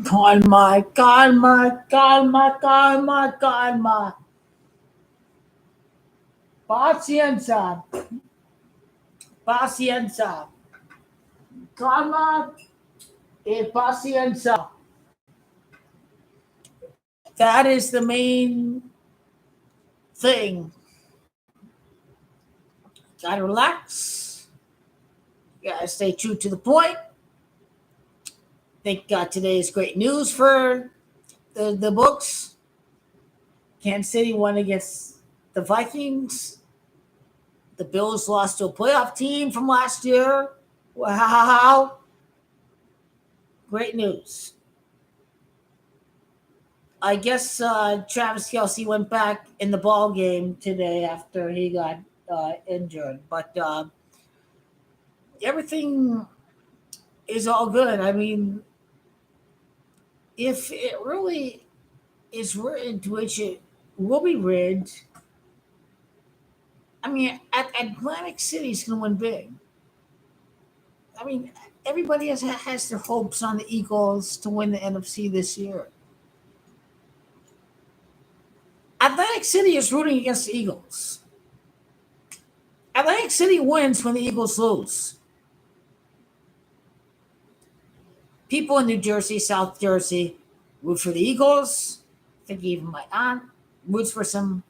Calma, calma, calma, calma, calma. Paciencia, paciencia. Calma e paciencia. That is the main thing. Gotta relax. Gotta stay true to the point. Think today is great news for the books. Kansas City won against the Vikings. The Bills lost to a playoff team from last year. Wow. Great news. I guess Travis Kelsey went back in the ball game today after he got injured, but everything is all good. I mean, if it really is rigged, which it will be rigged, I mean, Atlantic City's going to win big. I mean, everybody has their hopes on the Eagles to win the NFC this year. Atlantic City is rooting against the Eagles. Atlantic City wins when the Eagles lose. People in New Jersey, South Jersey, root for the Eagles. I think even my aunt roots for some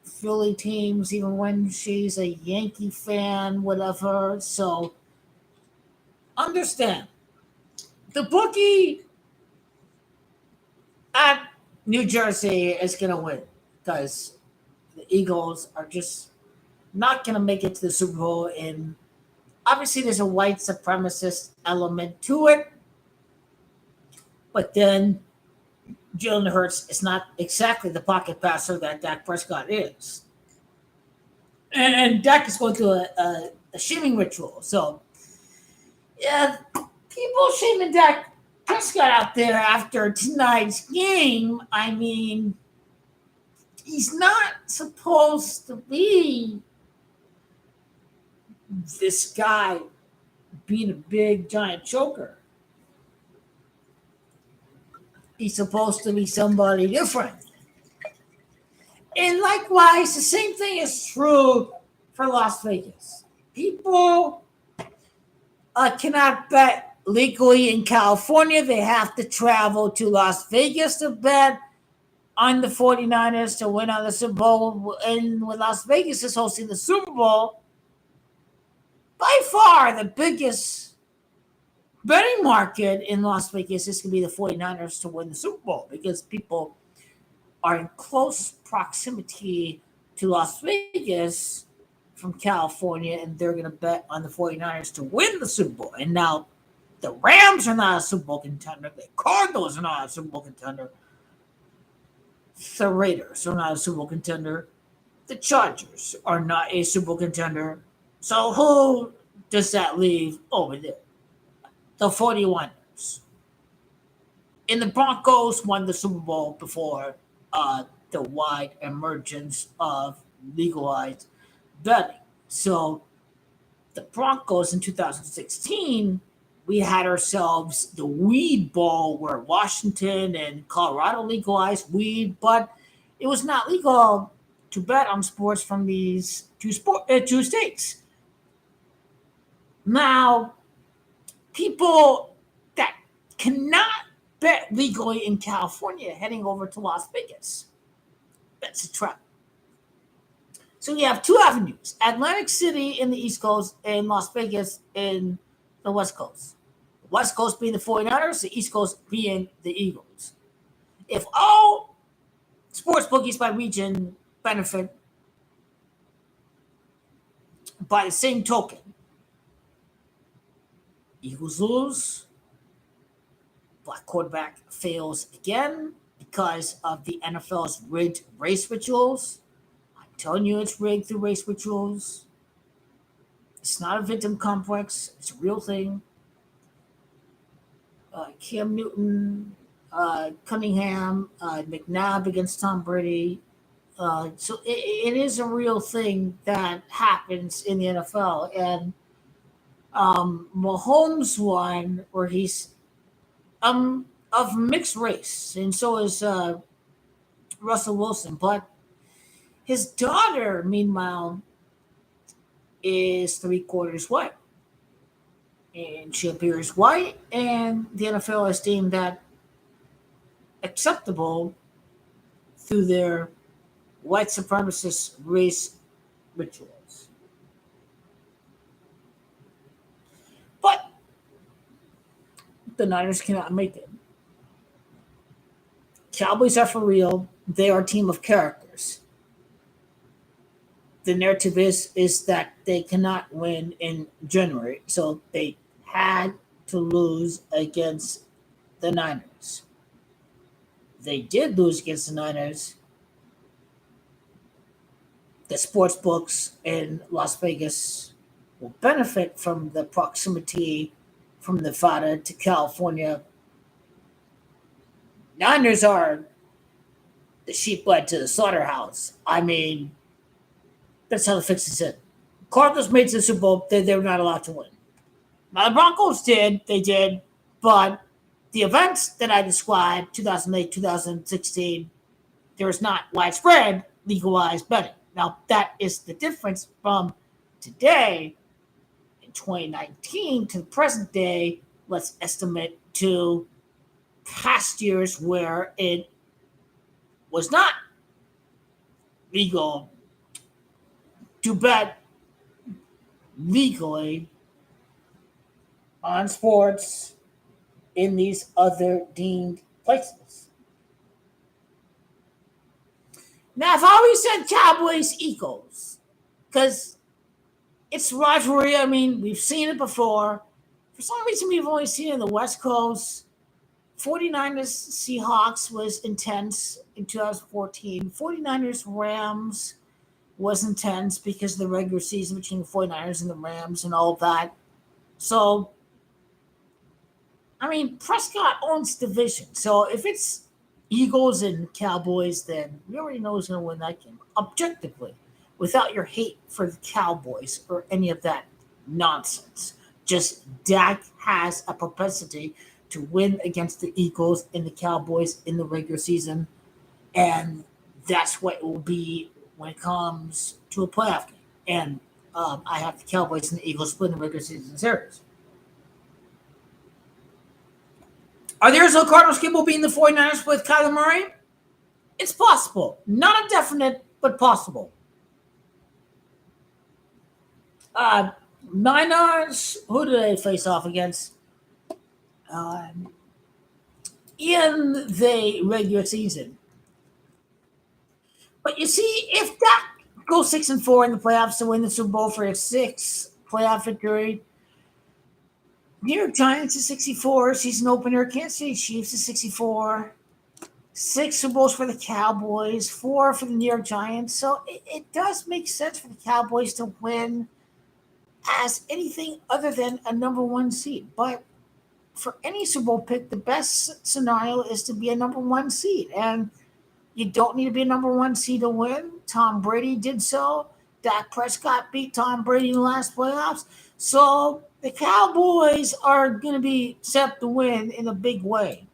Philly teams, even when she's a Yankee fan, whatever. So understand the bookie at New Jersey is going to win because the Eagles are just not going to make it to the Super Bowl. And obviously, there's a white supremacist element to it. But then Jalen Hurts is not exactly the pocket passer that Dak Prescott is. And Dak is going through a shaming ritual. So, yeah, people shaming Dak Prescott out there after tonight's game, I mean, he's not supposed to be this guy being a big giant choker. He's supposed to be somebody different. And likewise, the same thing is true for Las Vegas. People cannot bet legally in California. They have to travel to Las Vegas to bet on the 49ers to win on the Super Bowl. And when Las Vegas is hosting the Super Bowl, by far the biggest betting market in Las Vegas is going to be the 49ers to win the Super Bowl because people are in close proximity to Las Vegas from California, and they're going to bet on the 49ers to win the Super Bowl. And now the Rams are not a Super Bowl contender. The Cardinals are not a Super Bowl contender. The Raiders are not a Super Bowl contender. The Chargers are not a Super Bowl contender. So who does that leave over there? The 41ers. And the Broncos won the Super Bowl before the wide emergence of legalized betting. So the Broncos in 2016, we had ourselves the weed bowl where Washington and Colorado legalized weed, but it was not legal to bet on sports from these two states. Now, people that cannot bet legally in California heading over to Las Vegas, that's a trap. So you have two avenues: Atlantic City in the East Coast and Las Vegas in the West Coast. The West Coast being the 49ers, the East Coast being the Eagles. If all sports bookies by region benefit by the same token, Eagles lose, black quarterback fails again because of the NFL's rigged race rituals. I'm telling you, it's rigged through race rituals. It's not a victim complex. It's a real thing. Cam Newton, Cunningham, McNabb against Tom Brady. So it is a real thing that happens in the NFL. And Mahomes won where he's of mixed race, and so is Russell Wilson. But his daughter, meanwhile, is three-quarters white, and she appears white, and the NFL has deemed that acceptable through their white supremacist race rituals. But the Niners cannot make it. Cowboys are for real. They are a team of characters. The narrative is that they cannot win in January, so they had to lose against the Niners. They did lose against the Niners. The sports books in Las Vegas will benefit from the proximity from Nevada to California. Niners are the sheep led to the slaughterhouse. I mean, that's how the fix is it. Cardinals made it to the Super Bowl. They were not allowed to win. Now, the Broncos did. They did. But the events that I described, 2008, 2016, there is not widespread legalized betting. Now, that is the difference from today, in 2019, to the present day, let's estimate to past years where it was not legal to bet legally on sports in these other deemed places. Now, I've always said Cowboys Eagles because it's rivalry. I mean, we've seen it before. For some reason, we've only seen it in the West Coast. 49ers Seahawks was intense in 2014. 49ers Rams was intense because of the regular season between the 49ers and the Rams and all of that. So, I mean, Prescott owns division. So if it's Eagles and Cowboys, then we already know who's going to win that game objectively, without your hate for the Cowboys or any of that nonsense. Just Dak has a propensity to win against the Eagles and the Cowboys in the regular season, and that's what it will be when it comes to a playoff game. And I have the Cowboys and the Eagles split in the regular season series. Are the Arizona Cardinals capable of beating the 49ers with Kyler Murray? It's possible. Not a definite, but possible. Niners, who do they face off against in the regular season? But you see, if that goes 6-4 in the playoffs to win the Super Bowl for a sixth playoff victory, New York Giants is 64, season opener. Kansas City Chiefs is 64. 6 Super Bowls for the Cowboys, 4 for the New York Giants. So it does make sense for the Cowboys to win as anything other than a number one seed. But for any Super Bowl pick, the best scenario is to be a number one seed. And you don't need to be a number one seed to win. Tom Brady did so. Dak Prescott beat Tom Brady in the last playoffs. So the Cowboys are going to be set to win in a big way.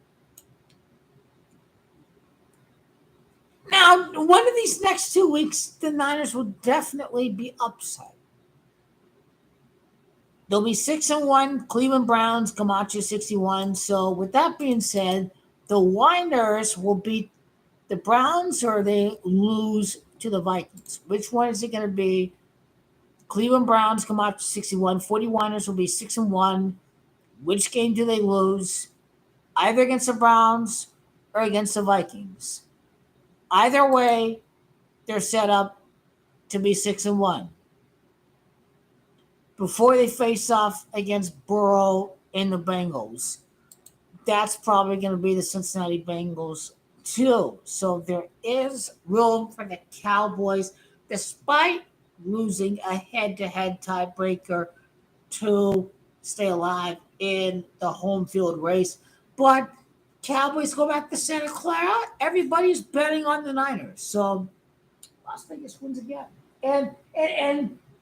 Now, one of these next 2 weeks, the Niners will definitely be upset. They'll be 6-1. Cleveland Browns, Camacho 61. So with that being said, the Niners will beat the Browns or they lose to the Vikings. Which one is it going to be? Cleveland Browns come out to 61. 49ers will be 6-1. Which game do they lose? Either against the Browns or against the Vikings. Either way, they're set up to be 6-1. Before they face off against Burrow and the Bengals. That's probably going to be the Cincinnati Bengals too. So there is room for the Cowboys, despite losing a head-to-head tiebreaker, to stay alive in the home field race. But Cowboys go back to Santa Clara. Everybody's betting on the Niners. So Las Vegas wins again. And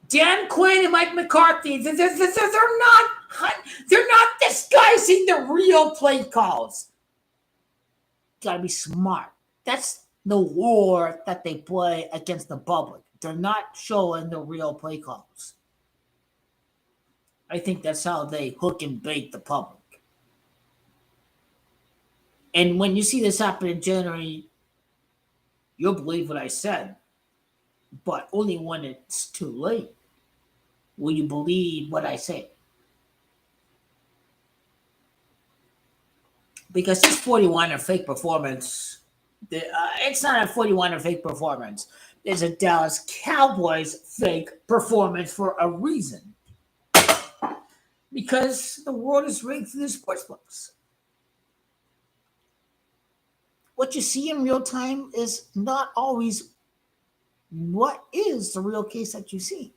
Dan Quinn and Mike McCarthy, they're not They're not disguising the real play calls. Gotta be smart. That's the war that they play against the public. They're not showing the real play calls. I think that's how they hook and bait the public. And when you see this happen in January, you'll believe what I said, but only when it's too late will you believe what I say. Because this 41 er fake performance, it's not a 41 er fake performance. It's a Dallas Cowboys fake performance for a reason. Because the world is rigged through the sports books. What you see in real time is not always what is the real case that you see.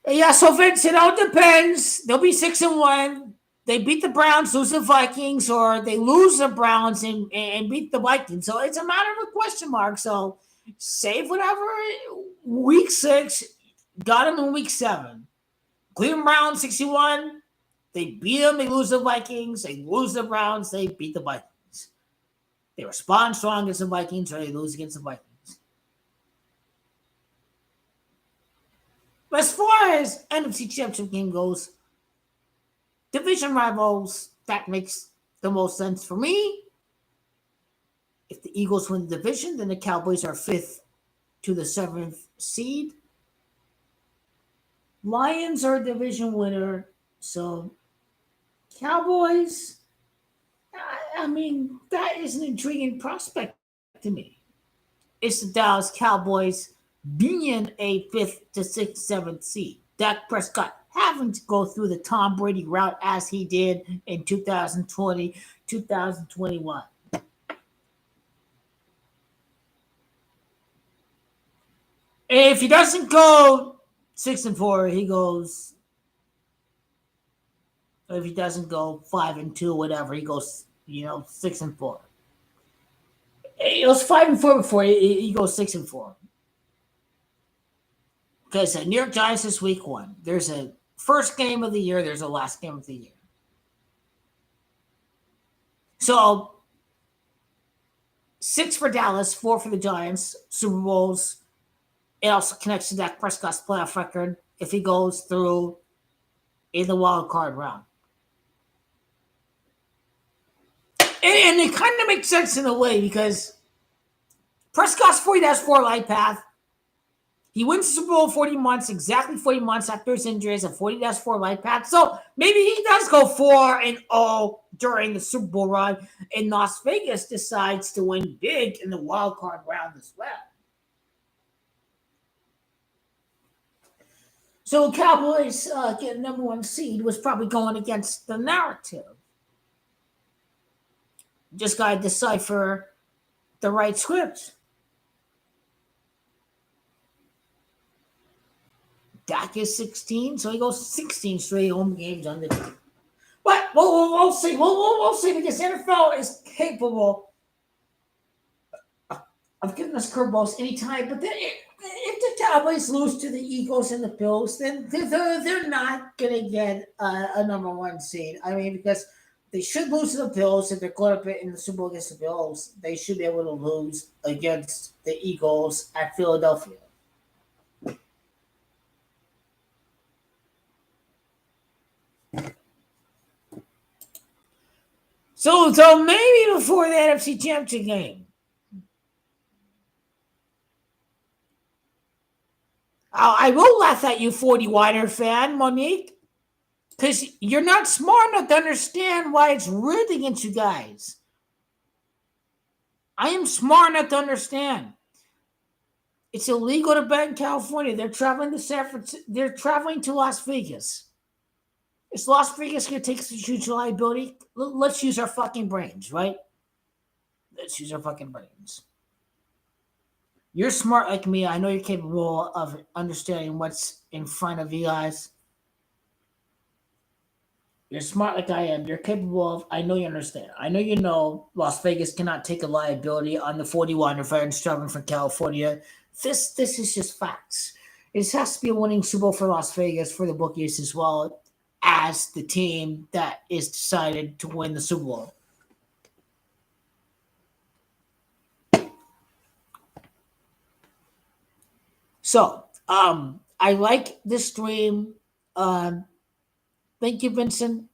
Yeah, so Vince, it all depends. They'll be 6-1. They beat the Browns, lose the Vikings, or they lose the Browns and beat the Vikings. So it's a matter of a question mark. So save whatever. Week 6, got them in week 7. Cleveland Browns 61. They beat them, they lose the Vikings. They lose the Browns, they beat the Vikings. They respond strong against the Vikings, or they lose against the Vikings. But as far as NFC Championship game goes, division rivals, that makes the most sense for me. If the Eagles win the division, then the Cowboys are 5th to the 7th seed. Lions are a division winner, so Cowboys, I mean, that is an intriguing prospect to me. It's the Dallas Cowboys being a 5th to 6th, 7th seed. Dak Prescott having to go through the Tom Brady route as he did in 2020, 2021. If he doesn't go 6-4, he goes. If he doesn't go 5-2, whatever, he goes, 6-4. It was 5-4 before he goes 6-4. Because the New York Giants is week 1. There's a first game of the year. There's a last game of the year. So 6 for Dallas, 4 for the Giants. Super Bowls. It also connects to Dak Prescott's playoff record if he goes through in the wild card round. And it kind of makes sense in a way because Prescott's 40-4 light path. He wins the Super Bowl 40 months, exactly 40 months after his injuries, a 40-4 light path. So maybe he does go 4-0 during the Super Bowl run, and Las Vegas decides to win big in the wild card round as well. So Cowboys get number 1 seed was probably going against the narrative. Just got to decipher the right script. Dak is 16, so he goes 16 straight home games on the team. But we'll see. We'll see because the NFL is capable of giving us curveballs anytime. But then if the Cowboys lose to the Eagles and the Bills, then they're not going to get a number 1 seed. I mean, because they should lose to the Bills if they're caught up in the Super Bowl against the Bills. They should be able to lose against the Eagles at Philadelphia. So maybe before the NFC Championship game, I will laugh at you, 41er fan, Monique, because you're not smart enough to understand why it's rigged against you guys. I am smart enough to understand. It's illegal to bet in California. They're traveling to San Francisco. They're traveling to Las Vegas. Is Las Vegas going to take some huge liability? Let's use our fucking brains, right? Let's use our fucking brains. You're smart like me. I know you're capable of understanding what's in front of you guys. You're smart like I am. You're capable of, I know you understand. I know you know Las Vegas cannot take a liability on the 41 fans traveling from California. This is just facts. This has to be a winning Super Bowl for Las Vegas for the bookies as well as the team that is decided to win the Super Bowl. So, I like this stream. Thank you, Vincent.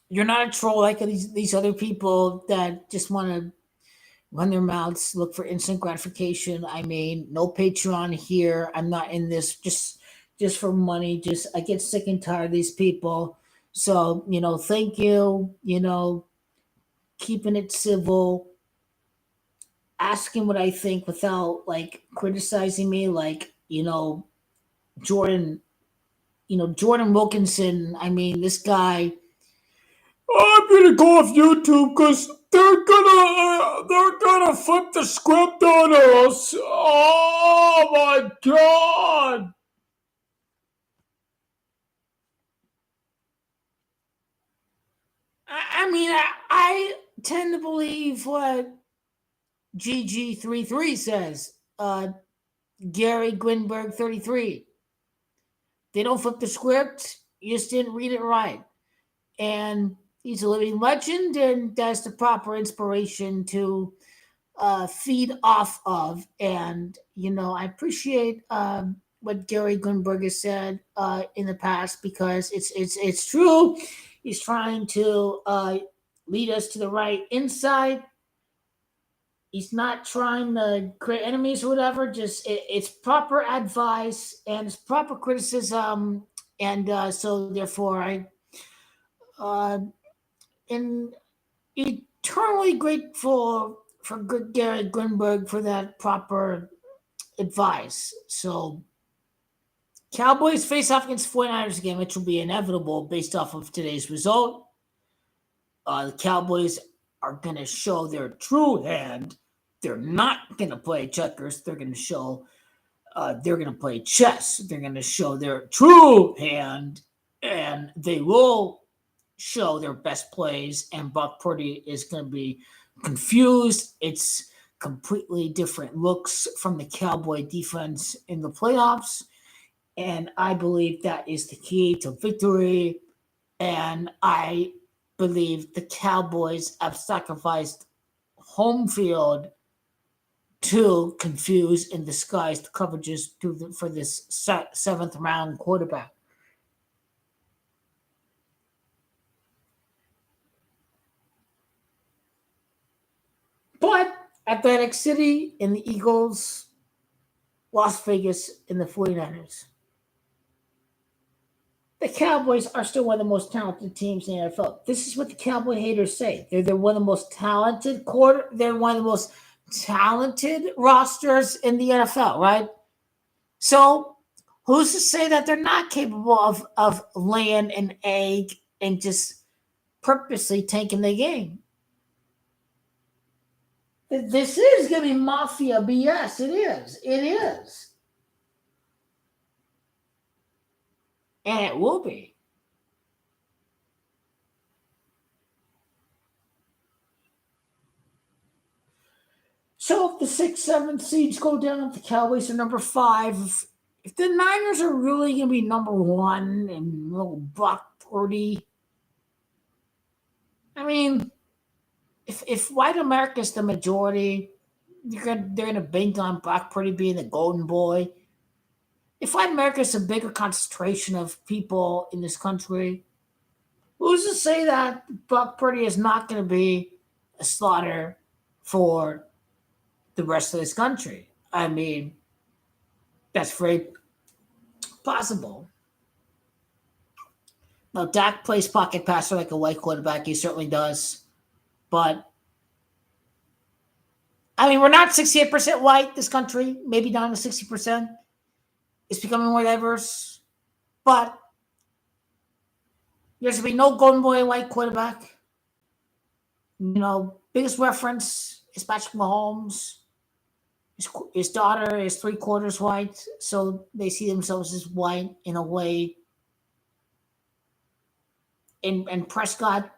You're not a troll like these other people that just want to run their mouths, look for instant gratification. I mean, no Patreon here. I'm not in this just for money. Just I get sick and tired of these people. So, thank you. Keeping it civil, asking what I think without like criticizing me, like, Jordan, Jordan Wilkinson. I mean, this guy. I'm gonna go off YouTube because they're gonna flip the script on us. Oh my god! I mean, I tend to believe what GG33 says. Gary Grinberg 33. They don't flip the script. You just didn't read it right. And he's a living legend, and that's the proper inspiration to feed off of. And I appreciate what Gary Grunberg has said in the past because it's true. He's trying to lead us to the right insight. He's not trying to create enemies or whatever. Just it's proper advice and it's proper criticism, and so therefore I am eternally grateful for good Gary Grunberg for that proper advice. So Cowboys face off against 49ers again, which will be inevitable based off of today's result. The Cowboys are going to show their true hand. They're not going to play checkers. They're going to show, they're going to play chess. They're going to show their true hand, and they will show their best plays. And Brock Purdy is going to be confused. It's completely different looks from the Cowboy defense in the playoffs. And I believe that is the key to victory. And I believe the Cowboys have sacrificed home field to confuse and disguise the coverages for this seventh round quarterback. But Atlantic City in the Eagles, Las Vegas in the 49ers. The Cowboys are still one of the most talented teams in the NFL. This is what the Cowboy haters say. They're one of the most talented They're one of the most talented rosters in the NFL, right? So who's to say that they're not capable of laying an egg and just purposely tanking the game? This is going to be mafia BS. It is. It is. And it will be. So if the 6, 7 seeds go down, if the Cowboys are number 5, if the Niners are really going to be number 1 and little Brock Purdy, I mean, if white America is the majority, they're going to bank on Brock Purdy being the golden boy. If white America is a bigger concentration of people in this country, who's to say that Brock Purdy is not going to be a slaughter for the rest of this country? I mean, that's very possible. Now, Dak plays pocket passer like a white quarterback. He certainly does. But, I mean, we're not 68% white, this country. Maybe down to 60%. It's becoming more diverse. But there's going to be no golden boy white quarterback. Biggest reference is Patrick Mahomes. His daughter is 3/4 white, so they see themselves as white in a way. And Prescott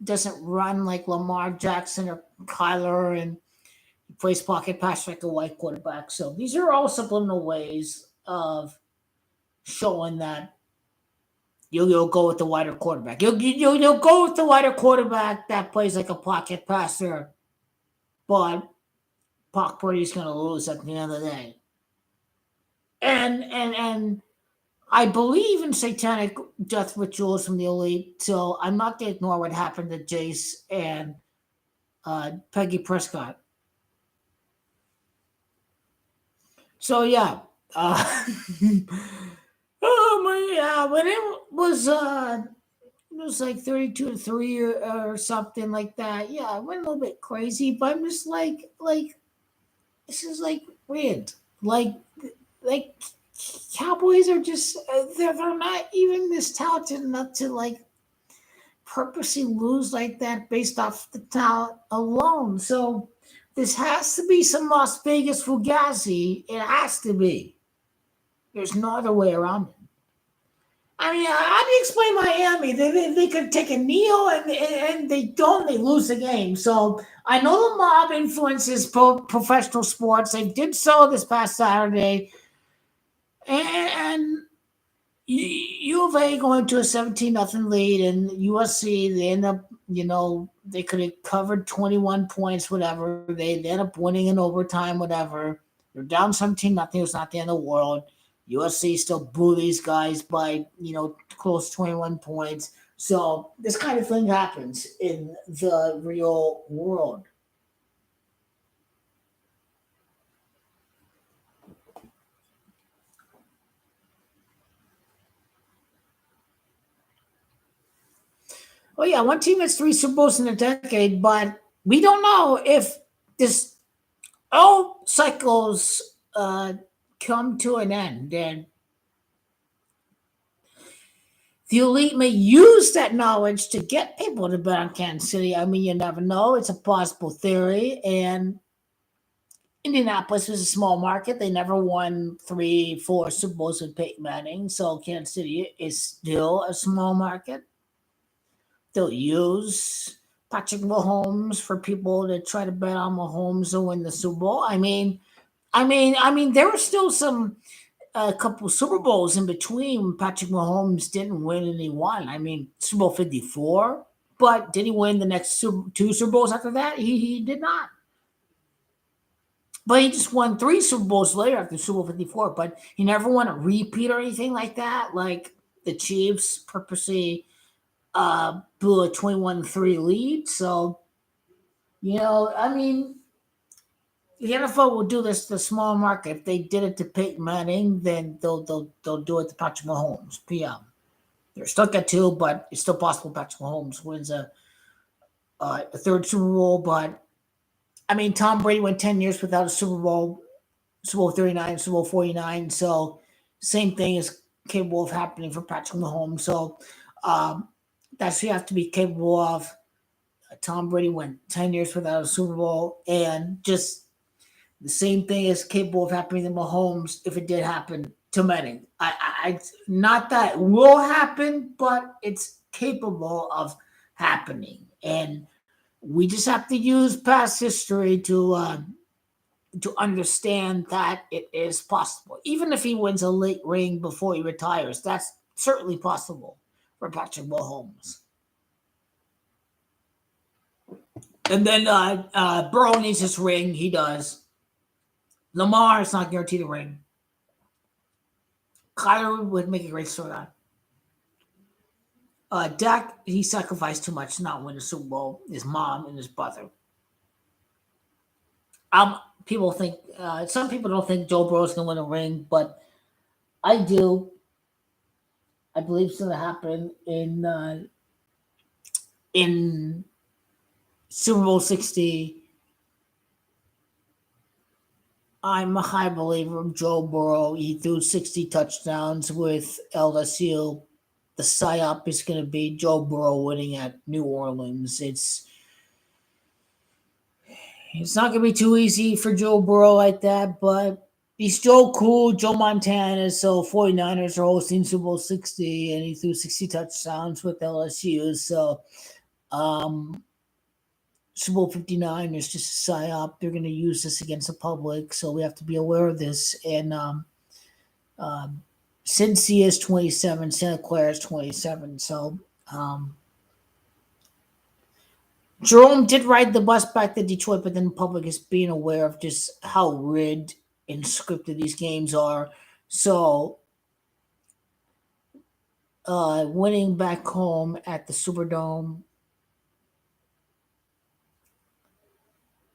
doesn't run like Lamar Jackson or Kyler, and he plays pocket pass like a white quarterback. So these are all subliminal ways of showing that you'll go with the wider quarterback. You'll go with the wider quarterback that plays like a pocket passer, but Brock Purdy's going to lose at the end of the day. And I believe in satanic death rituals from the elite, so I'm not going to ignore what happened to Jace and Peggy Prescott. So yeah, oh my, yeah, when it was like 32-3 or something like that. Yeah, I went a little bit crazy, but I'm just like this is like weird. Like Cowboys are just they're not even this talented enough to like purposely lose like that based off the talent alone. So this has to be some Las Vegas fugazi. It has to be. There's no other way around it. I mean, how do you explain Miami? They could take a kneel and they don't, they lose the game. So I know the mob influences professional sports. They did so this past Saturday. And U of A going to a 17-0 lead, and USC, they end up, they could have covered 21 points, whatever. They end up winning in overtime, whatever. They're down 17-0. It's not the end of the world. USC still blew these guys by, close to 21 points. So this kind of thing happens in the real world. Oh yeah, one team has three Super Bowls in a decade, but we don't know if this all cycles come to an end, and the elite may use that knowledge to get people to bet on Kansas City. I mean, you never know; it's a possible theory. And Indianapolis is a small market; they never won 3, 4 Super Bowls with Peyton Manning, so Kansas City is still a small market. They'll use Patrick Mahomes for people to try to bet on Mahomes to win the Super Bowl. There were still some a couple Super Bowls in between. Patrick Mahomes didn't win and he won. I mean, Super Bowl 54, but did he win the next two Super Bowls after that? He did not. But he just won 3 Super Bowls later after Super Bowl 54. But he never won a repeat or anything like that. Like the Chiefs purposely blew a 21-3 lead. So, I mean, the NFL will do this to the small market. If they did it to Peyton Manning, then they'll do it to Patrick Mahomes. PM. They're stuck at 2, but it's still possible Patrick Mahomes wins a third Super Bowl. But I mean, Tom Brady went 10 years without a Super Bowl, Super Bowl 39, Super Bowl 49. So same thing is capable of happening for Patrick Mahomes. So that's what you have to be capable of. Tom Brady went 10 years without a Super Bowl, and just the same thing is capable of happening to Mahomes if it did happen to Manning. Not that it will happen, but it's capable of happening, and we just have to use past history to understand that it is possible. Even if he wins a late ring before he retires, that's certainly possible for Patrick Mahomes. And then Burrow needs his ring. He does. Lamar is not guaranteed a ring. Kyler would make a great storyline. Dak, he sacrificed too much to not win the Super Bowl. His mom and his brother. People think some people don't think Joe Burrow's gonna win a ring, but I do. I believe it's gonna happen in Super Bowl 60. I'm a high believer of Joe Burrow. He threw 60 touchdowns with LSU. The psyop is going to be Joe Burrow winning at New Orleans. It's not going to be too easy for Joe Burrow like that, but he's Joe Cool, Joe Montana. So 49ers are hosting Super Bowl 60, and he threw 60 touchdowns with LSU. So Super Bowl 59 is just a psyop. They're going to use this against the public, so we have to be aware of this. And Um, Cincy is 27, Santa Clara is 27. So Jerome did ride the bus back to Detroit, but then the public is being aware of just how rigged and scripted these games are. So winning back home at the Superdome,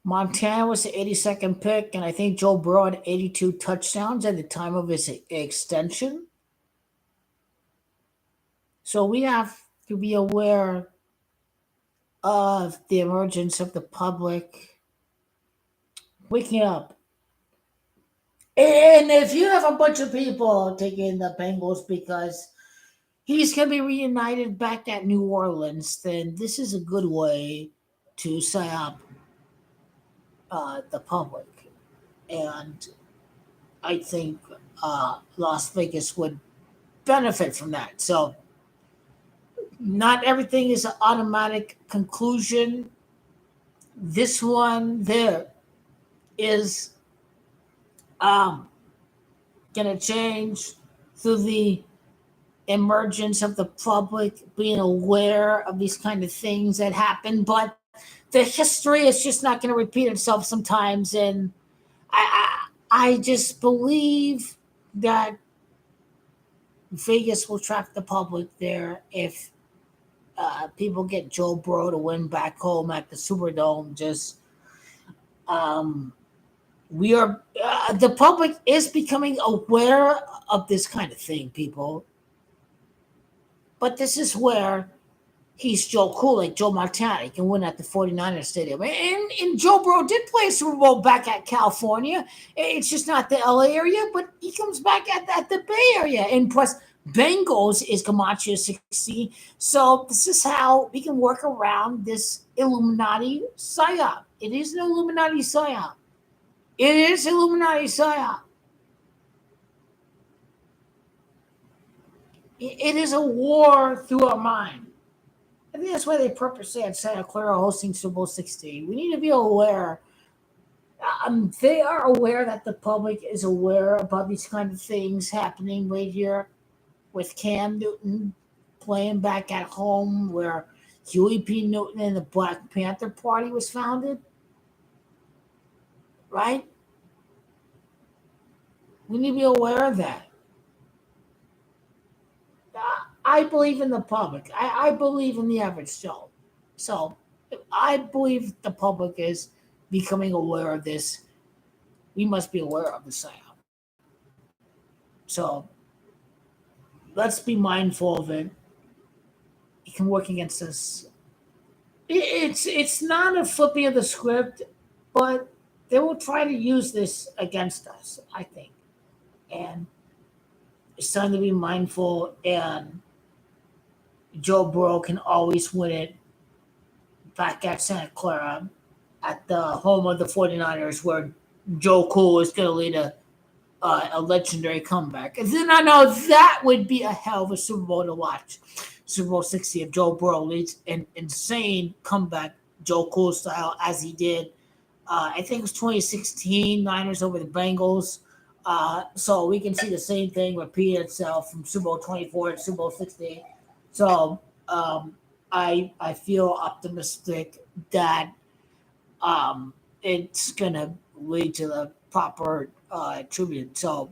Montana was the 82nd pick, and I think Joe Burrow had 82 touchdowns at the time of his extension. So we have to be aware of the emergence of the public waking up. And if you have a bunch of people taking the Bengals because he's going to be reunited back at New Orleans, then this is a good way to sign up the public. And I think Las Vegas would benefit from that. So, not everything is an automatic conclusion. This one there is um, going to change through the emergence of the public being aware of these kind of things that happen. But the history is just not going to repeat itself sometimes. And I just believe that Vegas will attract the public there if people get Joe Burrow to win back home at the Superdome. Just um, we are the public is becoming aware of this kind of thing, people. But this is where he's Joe Cool, like Joe Montana. He can win at the 49ers Stadium. And Joe Burrow did play a Super Bowl back at California. It's just not the LA area, but he comes back at the Bay Area. And plus, Bengals is Camacho 60. So this is how we can work around this Illuminati psyop. It is an Illuminati psyop. It is Illuminati psyop. It is a war through our mind. I think that's why they purposely had Santa Clara hosting Super Bowl 16. We need to be aware. They are aware that the public is aware about these kind of things happening right here with Cam Newton playing back at home where Huey P. Newton and the Black Panther Party was founded. Right? We need to be aware of that. I believe in the public. I believe in the average Joe. So I believe the public is becoming aware of this. We must be aware of the psyop. So let's be mindful of it. It can work against us. It's not a flipping of the script, but they will try to use this against us, I think. And it's time to be mindful, and Joe Burrow can always win it back at Santa Clara at the home of the 49ers where Joe Cool is going to lead a legendary comeback. And then I know that would be a hell of a Super Bowl to watch. Super Bowl 60 if Joe Burrow leads an insane comeback, Joe Cool style, as he did. I think it was 2016 Niners over the Bengals. So we can see the same thing repeat itself from Super Bowl 24 to Super Bowl 60. So I feel optimistic that it's gonna lead to the proper tribute. So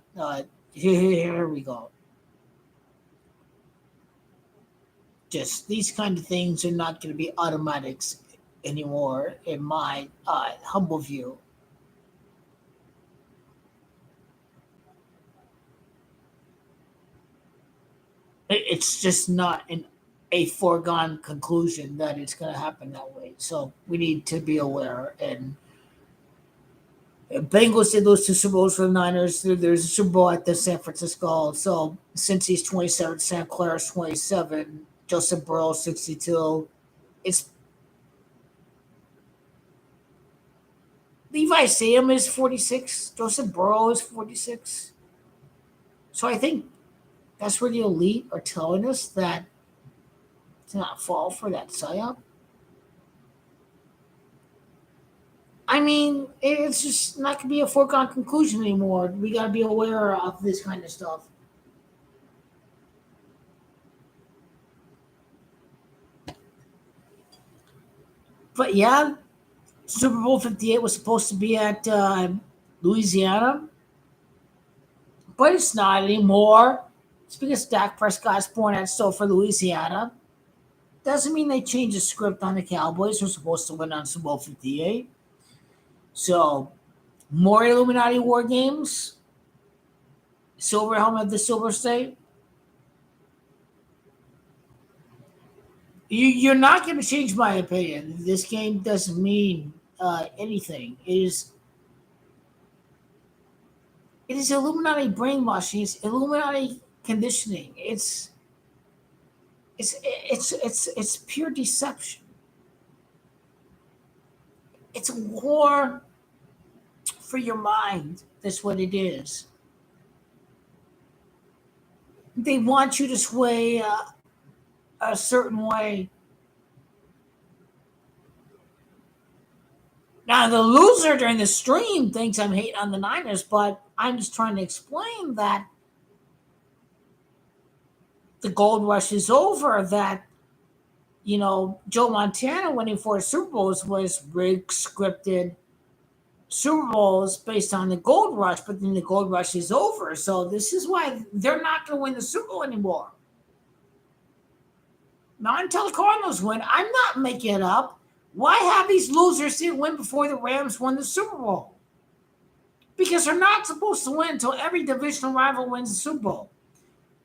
here we go. Just these kind of things are not going to be automatics anymore, in my humble view. It's just not a foregone conclusion that it's going to happen that way. So we need to be aware. And Bengals did lose two Super Bowls for the Niners. There's a Super Bowl at the San Francisco. So since he's 27, San Clara's 27, Joseph Burrow 62. It's Levi Sam is 46. Joseph Burrow is 46. So I think that's where the elite are telling us that to not fall for that psyop. I mean, it's just not going to be a foregone conclusion anymore. We got to be aware of this kind of stuff. But yeah, Super Bowl 58 was supposed to be at Louisiana, but it's not anymore. It's because Dak Prescott's born at for Louisiana. Doesn't mean they changed the script on the Cowboys. Who are supposed to win on Super Bowl 58. So, more Illuminati war games. Silver helmet of the Silver State. You're not going to change my opinion. This game doesn't mean anything. It is Illuminati brainwashing. It's Illuminati conditioning. It's pure deception. It's a war for your mind. That's what it is. They want you to sway a certain way. Now, the loser during the stream thinks I'm hating on the Niners, but I'm just trying to explain that the gold rush is over, that, Joe Montana winning 4 Super Bowls was rigged, scripted Super Bowls based on the gold rush, but then the gold rush is over. So this is why they're not going to win the Super Bowl anymore. Not until the Cardinals win. I'm not making it up. Why have these losers didn't win before the Rams won the Super Bowl? Because they're not supposed to win until every divisional rival wins the Super Bowl.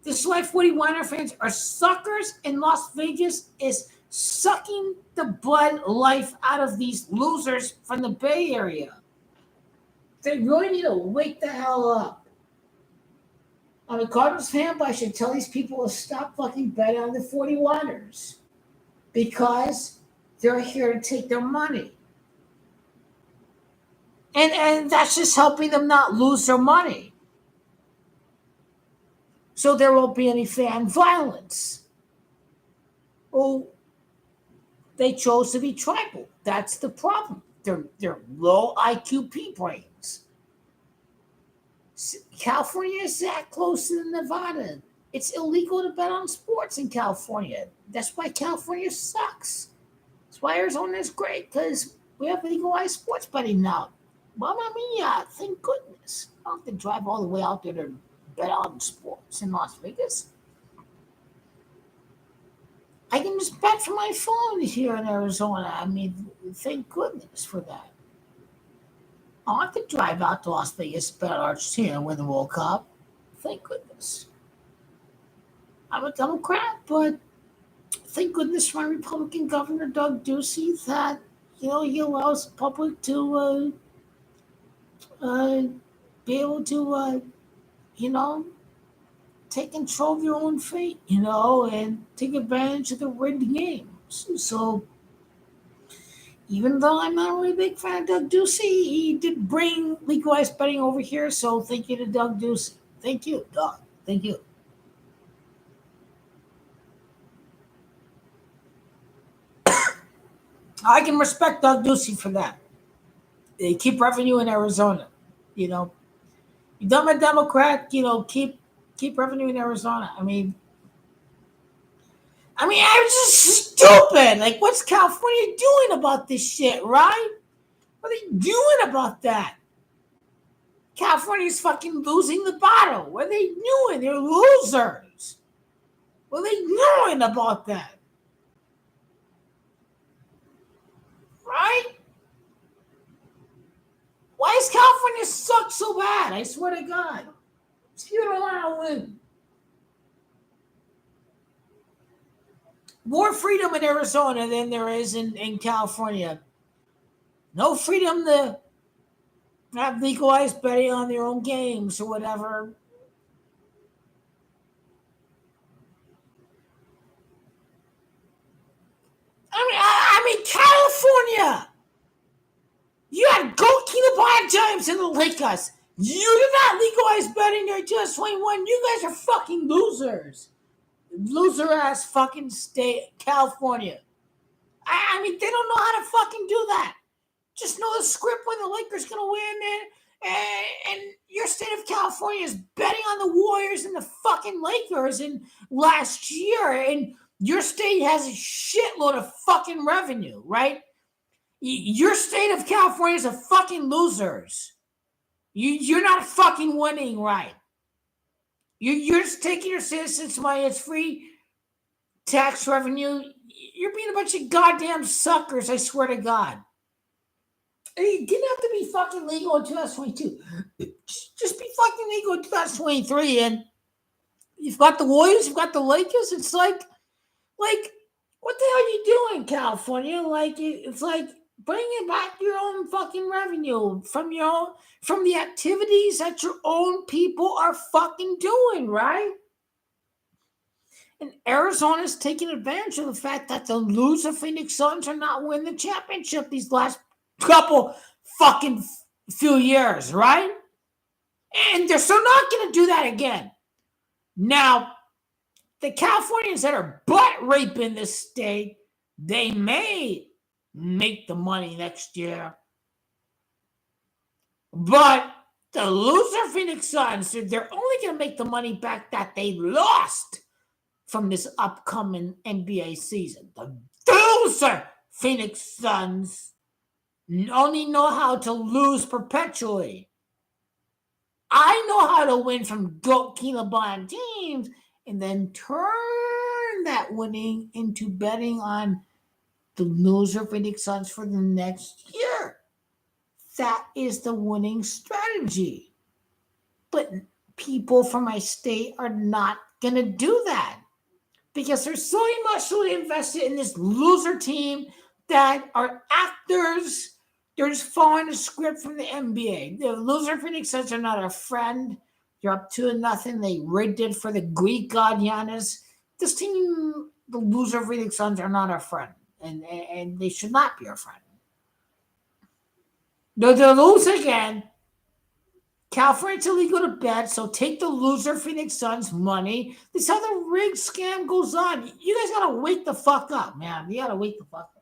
This is why 49er fans are suckers, and Las Vegas is sucking the blood life out of these losers from the Bay Area. They really need to wake the hell up. I'm a Cardinals fan, but I should tell these people to stop fucking betting on the 49ers because they're here to take their money. And that's just helping them not lose their money. So there won't be any fan violence. Oh, they chose to be tribal. That's the problem. They're low IQ pea brains. California is that close to Nevada. It's illegal to bet on sports in California. That's why California sucks. That's why Arizona is great, because we have legalized sports betting now. Mamma mia, thank goodness. I don't have to drive all the way out there to bet on sports in Las Vegas. I can just bet from my phone here in Arizona. I mean, thank goodness for that. I don't have to drive out to Las Vegas to bet on Argentina and win the World Cup. Thank goodness. I'm a Democrat, but thank goodness for my Republican Governor Doug Ducey that he allows the public to be able to take control of your own fate, and take advantage of the rigged games. So even though I'm not a really big fan of Doug Ducey, he did bring legalized betting over here. So thank you to Doug Ducey. Thank you, Doug. Thank you. I can respect Doug Ducey for that. They keep revenue in Arizona. You dumb a Democrat, keep revenue in Arizona. I mean, I'm just stupid. Like, what's California doing about this shit, right? What are they doing about that? California's fucking losing the battle. What are they doing? They're losers. What are they doing about that? Right? Why does California suck so bad? I swear to God. You don't want to win. More freedom in Arizona than there is in California. No freedom to have legalized betting on their own games or whatever. I mean, California. You had goalkeeper Black James in the Lakers. You did not legalize betting there in 2021. You guys are fucking losers. Loser ass fucking state, California. I mean, they don't know how to fucking do that. Just know the script when the Lakers going to win, and your state of California is betting on the Warriors and the fucking Lakers in last year, and your state has a shitload of fucking revenue, right? Your state of California is a fucking losers. You're not fucking winning, right? You're just taking your citizens' money. It's free tax revenue. You're being a bunch of goddamn suckers, I swear to God. And it didn't have to be fucking legal in 2022. Just be fucking legal in 2023. And you've got the Warriors, you've got the Lakers. It's like, what the hell are you doing, California? It's like bringing back your own fucking revenue from the activities that your own people are fucking doing, right? And Arizona's taking advantage of the fact that the loser Phoenix Suns are not winning the championship these last couple fucking few years, right? And they're still not going to do that again. Now, the Californians that are butt raping this state, they may make the money next year. But the loser Phoenix Suns, they're only going to make the money back that they lost from this upcoming NBA season. The loser Phoenix Suns only know how to lose perpetually. I know how to win from GOAT LeBron teams and then turn that winning into betting on the loser Phoenix Suns for the next year. That is the winning strategy. But people from my state are not going to do that because they're so emotionally invested in this loser team that are actors. They're just following the script from the NBA. The loser Phoenix Suns are not a friend. They're up 2-0. They rigged it for the Greek god Giannis. This team, the loser Phoenix Suns, are not our friend. And they should not be our friend. They'll lose again. California's illegal to bet, so take the loser Phoenix Suns money. This is how the rig scam goes on. You guys gotta wake the fuck up, man. You gotta wake the fuck up.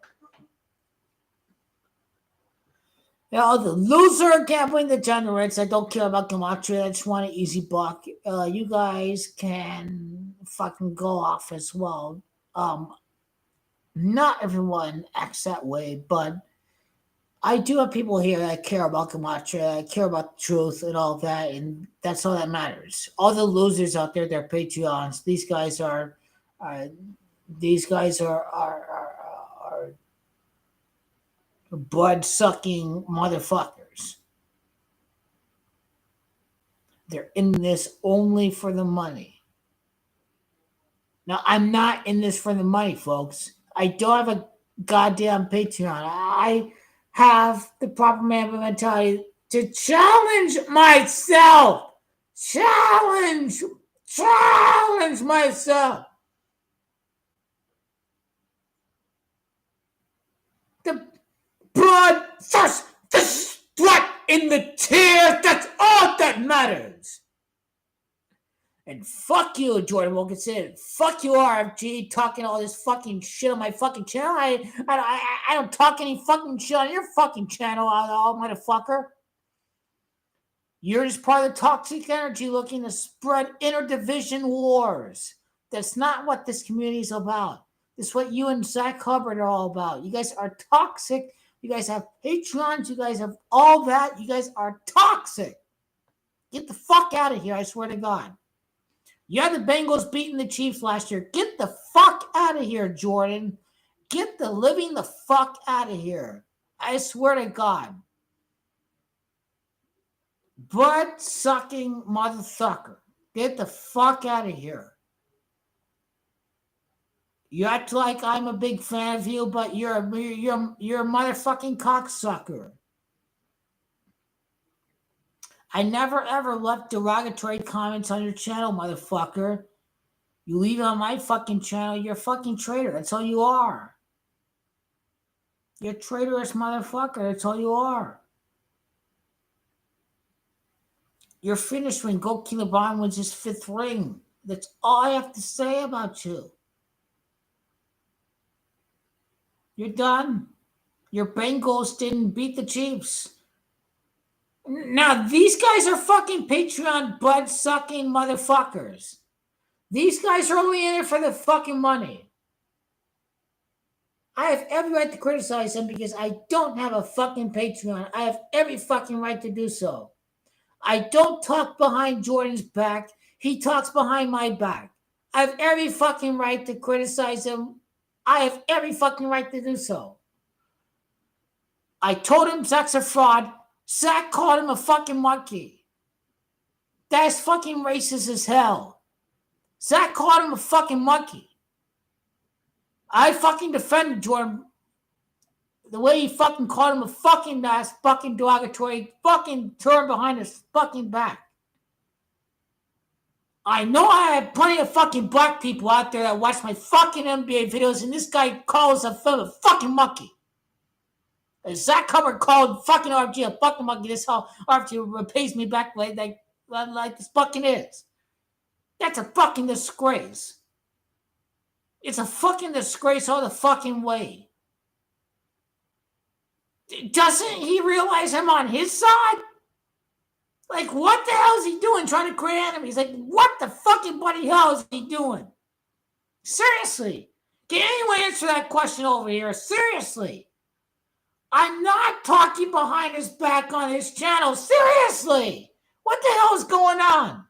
The loser gambling degenerates that don't care about gematria, that just want an easy buck. You guys can fucking go off as well. Not everyone acts that way, but I do have people here that care about gematria, care about the truth and all that, and that's all that matters. All the losers out there, they're Patreons. These guys are blood-sucking motherfuckers. They're in this only for the money. Now, I'm not in this for the money, folks. I don't have a goddamn Patreon. I have the proper man mentality to challenge myself. Challenge myself. The blood thirst, the sweat in the tears, that's all that matters. And fuck you, Jordan Wilkinson. Fuck you, RFG, talking all this fucking shit on my fucking channel. I don't talk any fucking shit on your fucking channel, all motherfucker. You're just part of the toxic energy looking to spread interdivision wars. That's not what this community is about. This is what you and Zach Hubbard are all about. You guys are toxic. You guys have Patreons. You guys have all that. You guys are toxic. Get the fuck out of here, I swear to God. You had the Bengals beating the Chiefs last year. Get the fuck out of here, Jordan. Get the living the fuck out of here. I swear to God. Blood-sucking motherfucker. Get the fuck out of here. You act like I'm a big fan of you, but you're a motherfucking cocksucker. I never ever left derogatory comments on your channel, motherfucker. You leave it on my fucking channel, you're a fucking traitor. That's all you are. You're a traitorous motherfucker. That's all you are. You're finished when GOAT LeBron wins his 5th ring. That's all I have to say about you. You're done. Your Bengals didn't beat the Chiefs. Now, these guys are fucking Patreon butt-sucking motherfuckers. These guys are only in it for the fucking money. I have every right to criticize them because I don't have a fucking Patreon. I have every fucking right to do so. I don't talk behind Jordan's back. He talks behind my back. I have every fucking right to criticize him. I have every fucking right to do so. I told him Zach's a fraud. Zach called him a fucking monkey. That's fucking racist as hell. Zach called him a fucking monkey. I fucking defended Jordan. The way he fucking called him a fucking ass, fucking derogatory, fucking term behind his fucking back. I know I have plenty of fucking black people out there that watch my fucking NBA videos, and this guy calls a fucking monkey. And Zach Hubbard called fucking RFG a fucking monkey. This how RFG pays me back like this fucking is. That's a fucking disgrace. It's a fucking disgrace all the fucking way. Doesn't he realize I'm on his side? Like, what the hell is he doing trying to create enemies? Like, what the fucking bloody hell is he doing? Seriously. Can anyone answer that question over here? Seriously. I'm not talking behind his back on his channel. Seriously. What the hell is going on?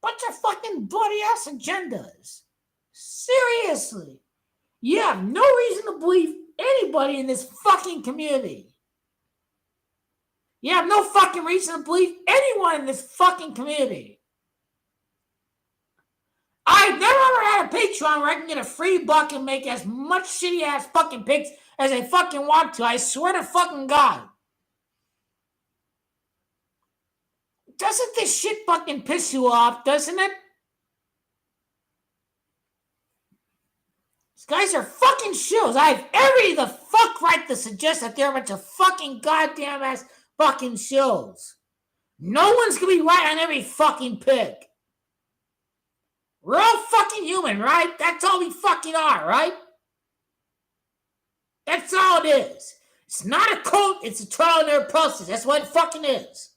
Bunch of fucking bloody ass agendas. Seriously. You have no reason to believe anybody in this fucking community. You have no fucking reason to believe anyone in this fucking community. I've never ever had a Patreon where I can get a free buck and make as much shitty ass fucking pics as I fucking want to. I swear to fucking God. Doesn't this shit fucking piss you off, doesn't it? These guys are fucking shills. I have every the fuck right to suggest that they're a bunch of fucking goddamn ass fucking shills. No one's gonna be right on every fucking pick. We're all fucking human, right? That's all we fucking are, right? That's all it is. It's not a cult, it's a trial and error process. That's what it fucking is.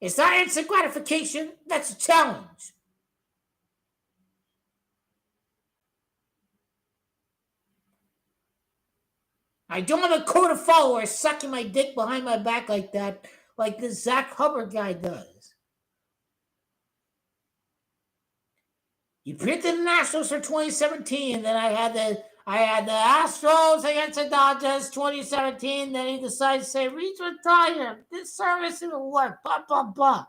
It's not instant gratification, that's a challenge. I don't have a quota followers sucking my dick behind my back like that, like this Zach Hubbard guy does. You predicted the Nationals for 2017, then I had the Astros against the Dodgers 2017. Then he decided to say, Reed's retired. This service didn't work. Blah, blah, blah.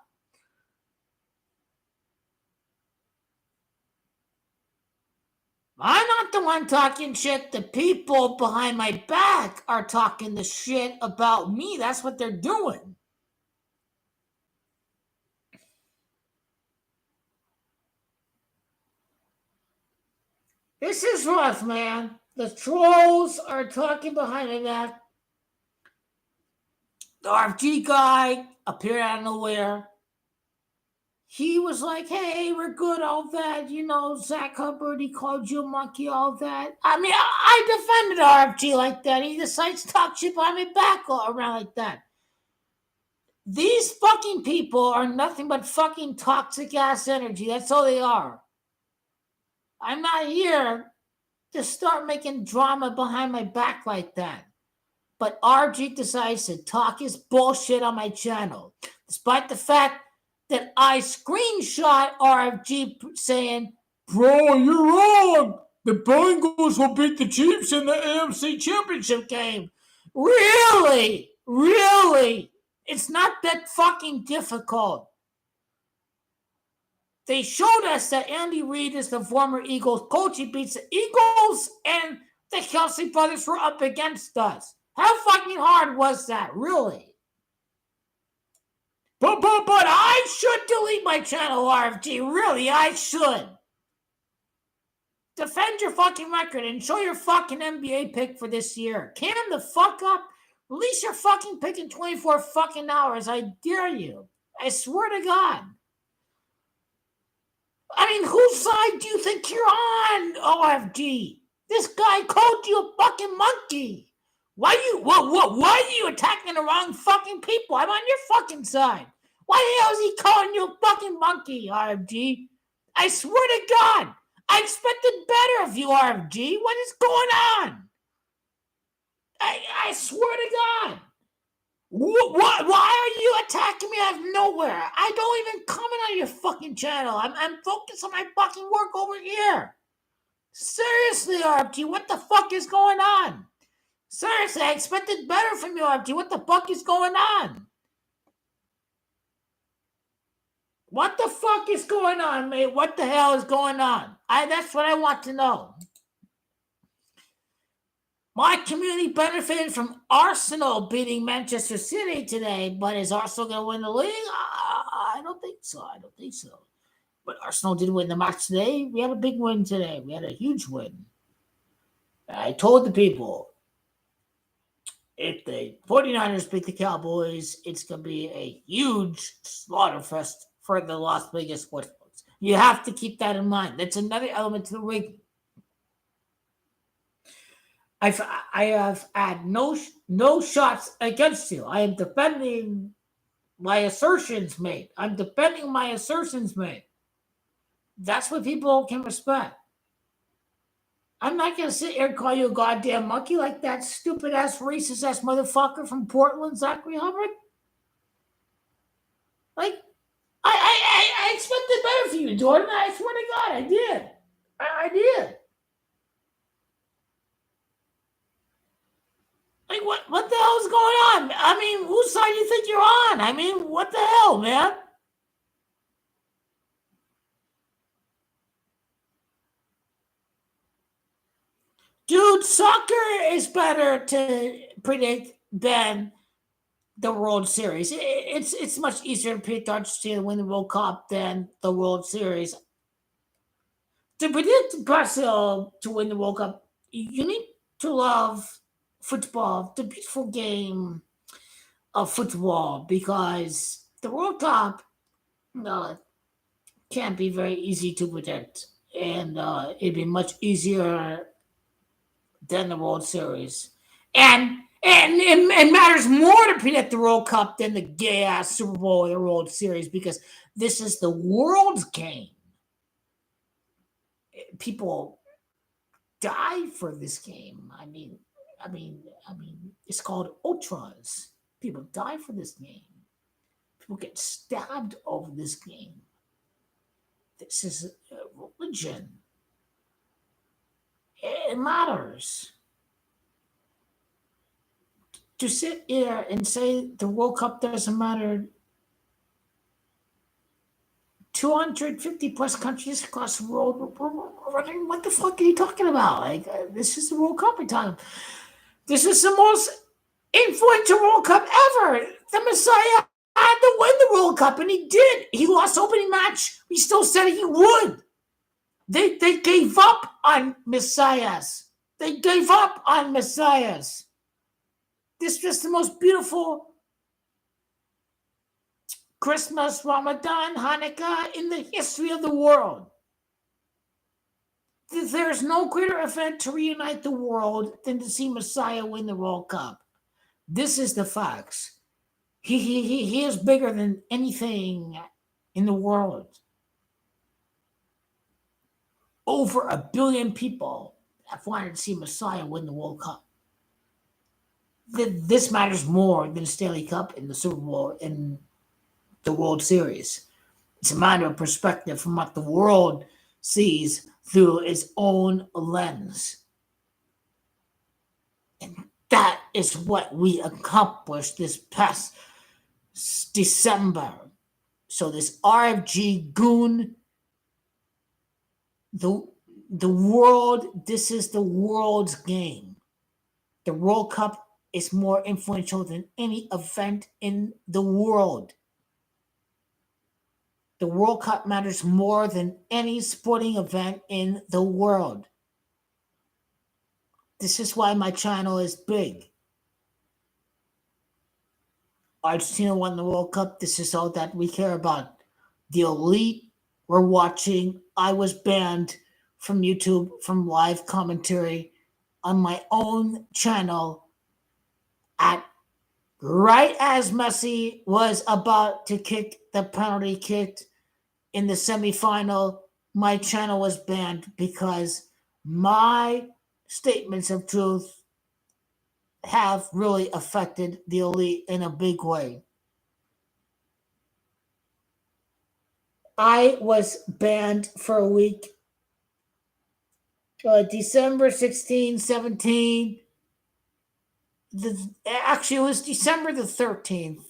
I'm not the one talking shit. The people behind my back are talking the shit about me. That's what they're doing. This is rough, man. The trolls are talking behind my back. The RFG guy appeared out of nowhere. He was like, hey, we're good, all that. You know, Zach Hubbard, he called you a monkey, all that. I mean, I defended RFG like that. He decides to talk shit behind my back all around like that. These fucking people are nothing but fucking toxic ass energy. That's all they are. I'm not here to start making drama behind my back like that. But RG decides to talk his bullshit on my channel, despite the fact that I screenshot RFG saying, bro, you're wrong. The Bengals will beat the Chiefs in the AFC Championship game. Really? Really? It's not that fucking difficult. They showed us that Andy Reid is the former Eagles coach. He beats the Eagles, and the Kelsey brothers were up against us. How fucking hard was that? Really? But I should delete my channel, RFG. Really, I should. Defend your fucking record and show your fucking NBA pick for this year. Can the fuck up? Release your fucking pick in 24 fucking hours. I dare you. I swear to God. I mean, whose side do you think you're on, OFG? This guy called you a fucking monkey. Why are you attacking the wrong fucking people? I'm on your fucking side. Why the hell is he calling you a fucking monkey, RFG? I swear to God, I expected better of you, RFG. What is going on? I swear to God. What? Why are you attacking me out of nowhere? I don't even comment on your fucking channel. I'm focused on my fucking work over here. Seriously, RFG, what the fuck is going on? Seriously, I expected better from you, RFG. What the fuck is going on? What the fuck is going on, mate? What the hell is going on? That's what I want to know. My community benefited from Arsenal beating Manchester City today, but is Arsenal going to win the league? I don't think so. But Arsenal did win the match today. We had a big win today. We had a huge win. I told the people, if the 49ers beat the Cowboys, it's going to be a huge slaughterfest for the Las Vegas sports books. You have to keep that in mind. That's another element to the rig. I have had no shots against you. I am defending my assertions, mate. That's what people can respect. I'm not going to sit here and call you a goddamn monkey like that stupid-ass, racist-ass motherfucker from Portland, Zachary Hubbard. Like, I expected better for you, Jordan. I swear to God, I did. I did. Like, what the hell is going on? I mean, whose side do you think you're on? I mean, what the hell, man? Dude, soccer is better to predict than the World Series. It's much easier to predict Argentina to win the World Cup than the World Series. To predict Brazil to win the World Cup, you need to love football, the beautiful game of football, because the World Cup can't be very easy to predict, and it'd be much easier than the World Series. And it matters more to predict the World Cup than the gay ass Super Bowl or the World Series, because this is the world's game. People die for this game. I mean, it's called ultras. People die for this game. People get stabbed over this game. This is a religion. It matters. To sit here and say the World Cup doesn't matter. 250 plus countries across the world. What the fuck are you talking about? Like, this is the World Cup we're talking. This is the most influential World Cup ever. The Messiah had to win the World Cup, and he did. He lost opening match. We still said he would. They gave up on Messiahs. This was the most beautiful Christmas, Ramadan, Hanukkah in the history of the world. There's no greater event to reunite the world than to see Messiah win the World Cup. This is the facts. He is bigger than anything in the world. Over 1 billion people have wanted to see Messiah win the World Cup. This matters more than the Stanley Cup and the Super Bowl and the World Series. It's a matter of perspective from what the world sees through its own lens. And that is what we accomplished this past December. So this RFG goon, the world, this is the world's game. The World Cup is more influential than any event in the world. The World Cup matters more than any sporting event in the world. This is why my channel is big. Argentina won the World Cup. This is all that we care about. The elite were watching. I was banned from YouTube, from live commentary on my own channel at right as Messi was about to kick the penalty kick in the semifinal. My channel was banned because my statements of truth have really affected the elite in a big way. I was banned for a week. December 16, 17. Actually, it was December the 13th.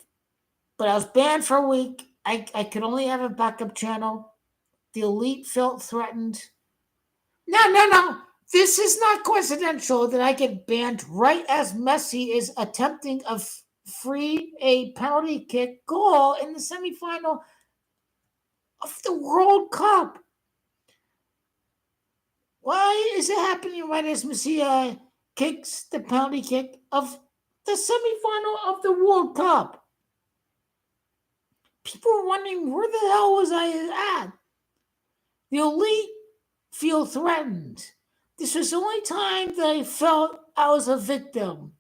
But I was banned for a week. I could only have a backup channel. The elite felt threatened. No. This is not coincidental that I get banned right as Messi is attempting a penalty kick goal in the semifinal of the World Cup. Why is it happening right as Messi kicks the penalty kick of the semifinal of the World Cup? People are wondering, where the hell was I at? The elite feel threatened. This was the only time that I felt I was a victim.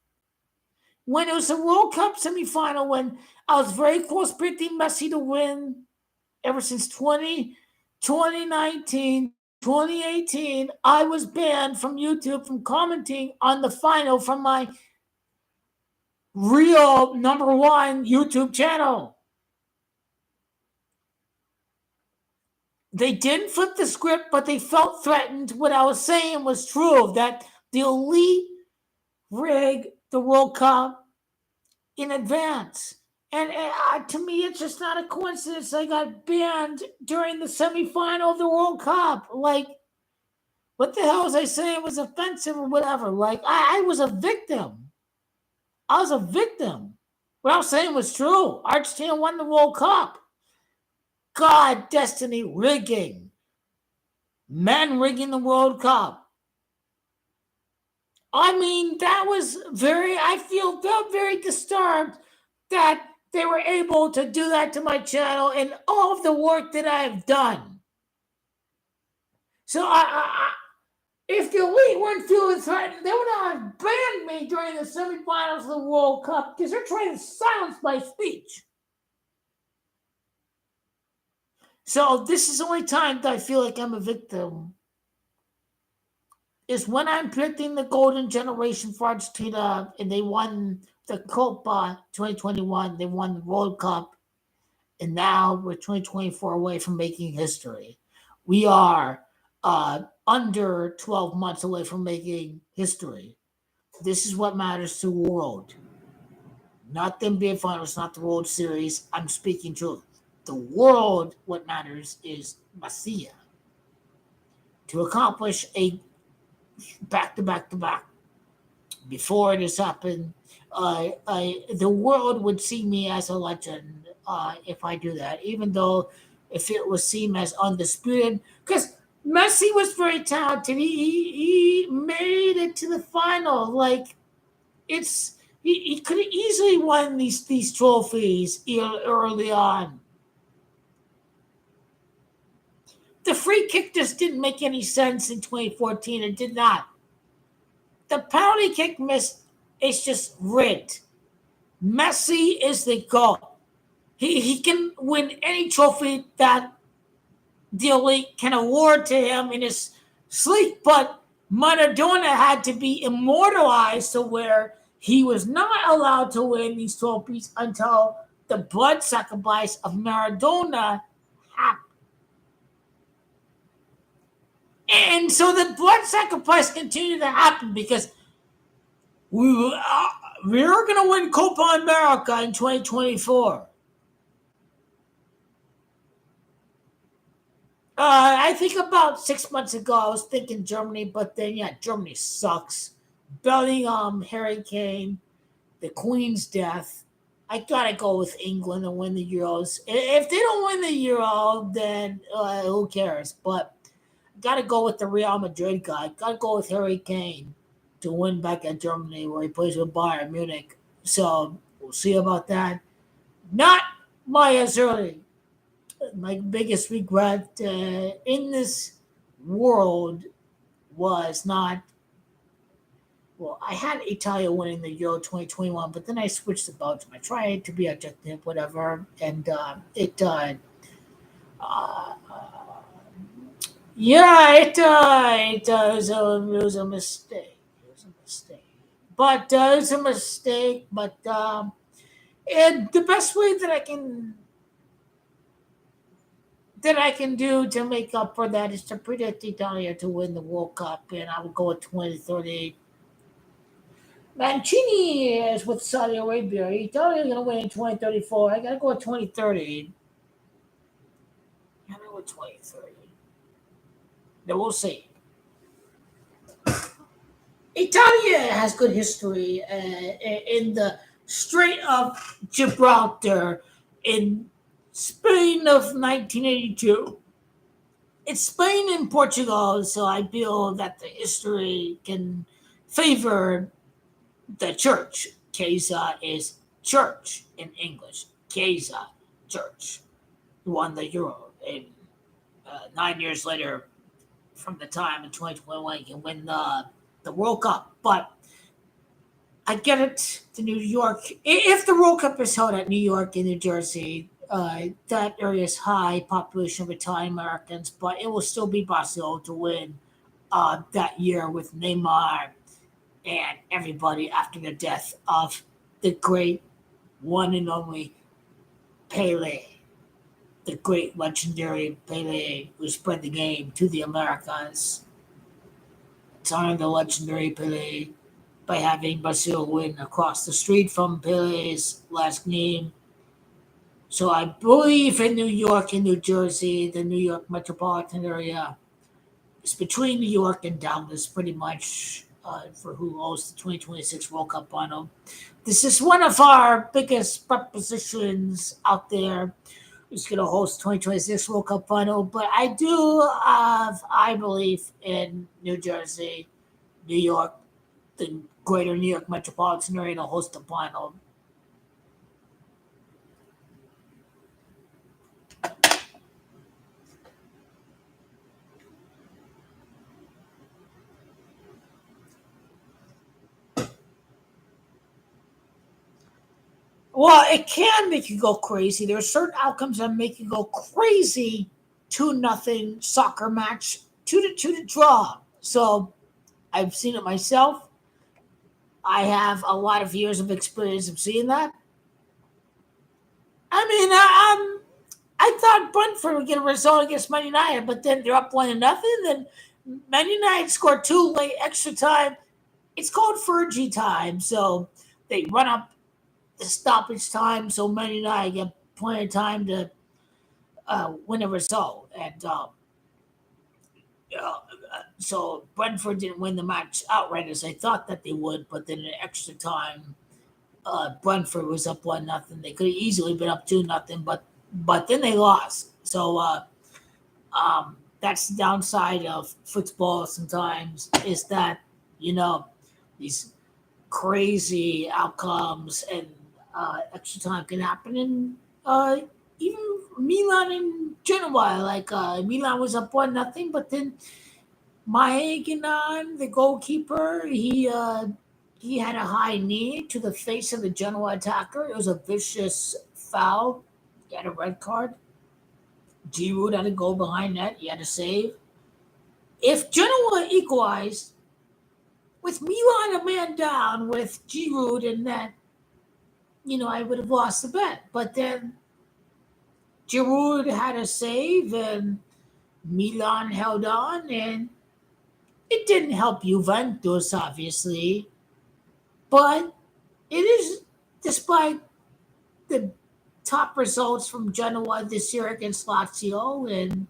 When it was the World Cup semifinal, when I was very close predicting Messi to win ever since 2019, 2018, I was banned from YouTube from commenting on the final from my real #1 YouTube channel. They didn't flip the script, but they felt threatened. What I was saying was true, that the elite rigged the World Cup in advance. And to me, it's just not a coincidence I got banned during the semifinal of the World Cup. Like, what the hell was I saying was offensive or whatever? Like, I was a victim. I was a victim. What I was saying was true. Argentina won the World Cup. God, destiny rigging. Men rigging the World Cup. I mean, I felt very disturbed that they were able to do that to my channel and all of the work that I have done. So if the elite weren't feeling threatened, they would not have banned me during the semifinals of the World Cup because they're trying to silence my speech. So this is the only time that I feel like I'm a victim, is when I'm predicting the golden generation for Argentina and they won the Copa 2021, they won the World Cup, and now we're 2024 away from making history. We are under 12 months away from making history. This is what matters to the world. Not the NBA Finals, not the World Series. I'm speaking truth. The world, what matters is Messi to accomplish a back-to-back-to-back. Before this happened, the world would see me as a legend if I do that, even though if it was seen as undisputed, because Messi was very talented. He made it to the final. Like, he could have easily won these trophies early on. The free kick just didn't make any sense in 2014. It did not. The penalty kick miss is just rigged. Messi is the GOAT. He can win any trophy that the elite can award to him in his sleep, but Maradona had to be immortalized to where he was not allowed to win these trophies until the blood sacrifice of Maradona happened. And so the blood sacrifice continued to happen because we're going to win Copa America in 2024. I think about 6 months ago, I was thinking Germany, but then, Germany sucks. Bellingham, Harry Kane, the Queen's death. I got to go with England and win the Euros. If they don't win the Euro, then who cares? But got to go with the Real Madrid guy. Got to go with Harry Kane to win back at Germany where he plays with Bayern Munich. So we'll see about that. Not my Azerli. My biggest regret in this world was not. Well, I had Italia winning the Euro 2021, but then I switched to Belgium. I tried to be objective, whatever, and uh, yeah, it was a mistake. It was a mistake. But it was a mistake. But and the best way that I can do to make up for that is to predict Italia to win the World Cup, and I will go with 2030. Mancini is with Saudi Arabia. Italia is going to win in 2034. I got to go with 2030. I got to go with 2030. Then we'll see. Italia has good history in the Strait of Gibraltar in Spain of 1982. It's Spain and Portugal, so I feel that the history can favor the church. Chiesa is church in English. Chiesa, church, won the Euro. And 9 years later, from the time in 2021, you can win the World Cup. But I get it to New York. If the World Cup is held at New York and New Jersey, that area is high population of Italian Americans, but it will still be possible to win that year with Neymar and everybody after the death of the great one and only Pele, the great legendary Pele who spread the game to the Americas. It's honoring the legendary Pele by having Brazil win across the street from Pele's last name. So I believe in New York and New Jersey, the New York metropolitan area. It's between New York and Dallas, pretty much, for who hosts the 2026 World Cup final. This is one of our biggest propositions out there. Who's going to host 2026 World Cup final? But I believe in New Jersey, New York, the greater New York metropolitan area to host the final. Well, it can make you go crazy. There are certain outcomes that make you go crazy. 2-0 soccer match, 2-2 to draw. So I've seen it myself. I have a lot of years of experience of seeing that. I mean, I thought Brentford would get a result against Man United, but then they're up 1-0. Then Man United scored two late extra time. It's called Fergie time, so they run up the stoppage time, so Man United get plenty of time to win a result. And so Brentford didn't win the match outright as I thought that they would, but then in extra time, Brentford was up 1-0. They could have easily been up 2-0, but then they lost. So that's the downside of football sometimes is that these crazy outcomes and extra time can happen. And even Milan and Genoa, like Milan was up 1-0, but then Maeganon, the goalkeeper, he had a high knee to the face of the Genoa attacker. It was a vicious foul. He had a red card. Giroud had to go behind that. He had to save. If Genoa equalized with Milan a man down with Giroud in that, I would have lost the bet. But then Giroud had a save and Milan held on, and it didn't help Juventus, obviously. But it is, despite the top results from Genoa this year against Lazio and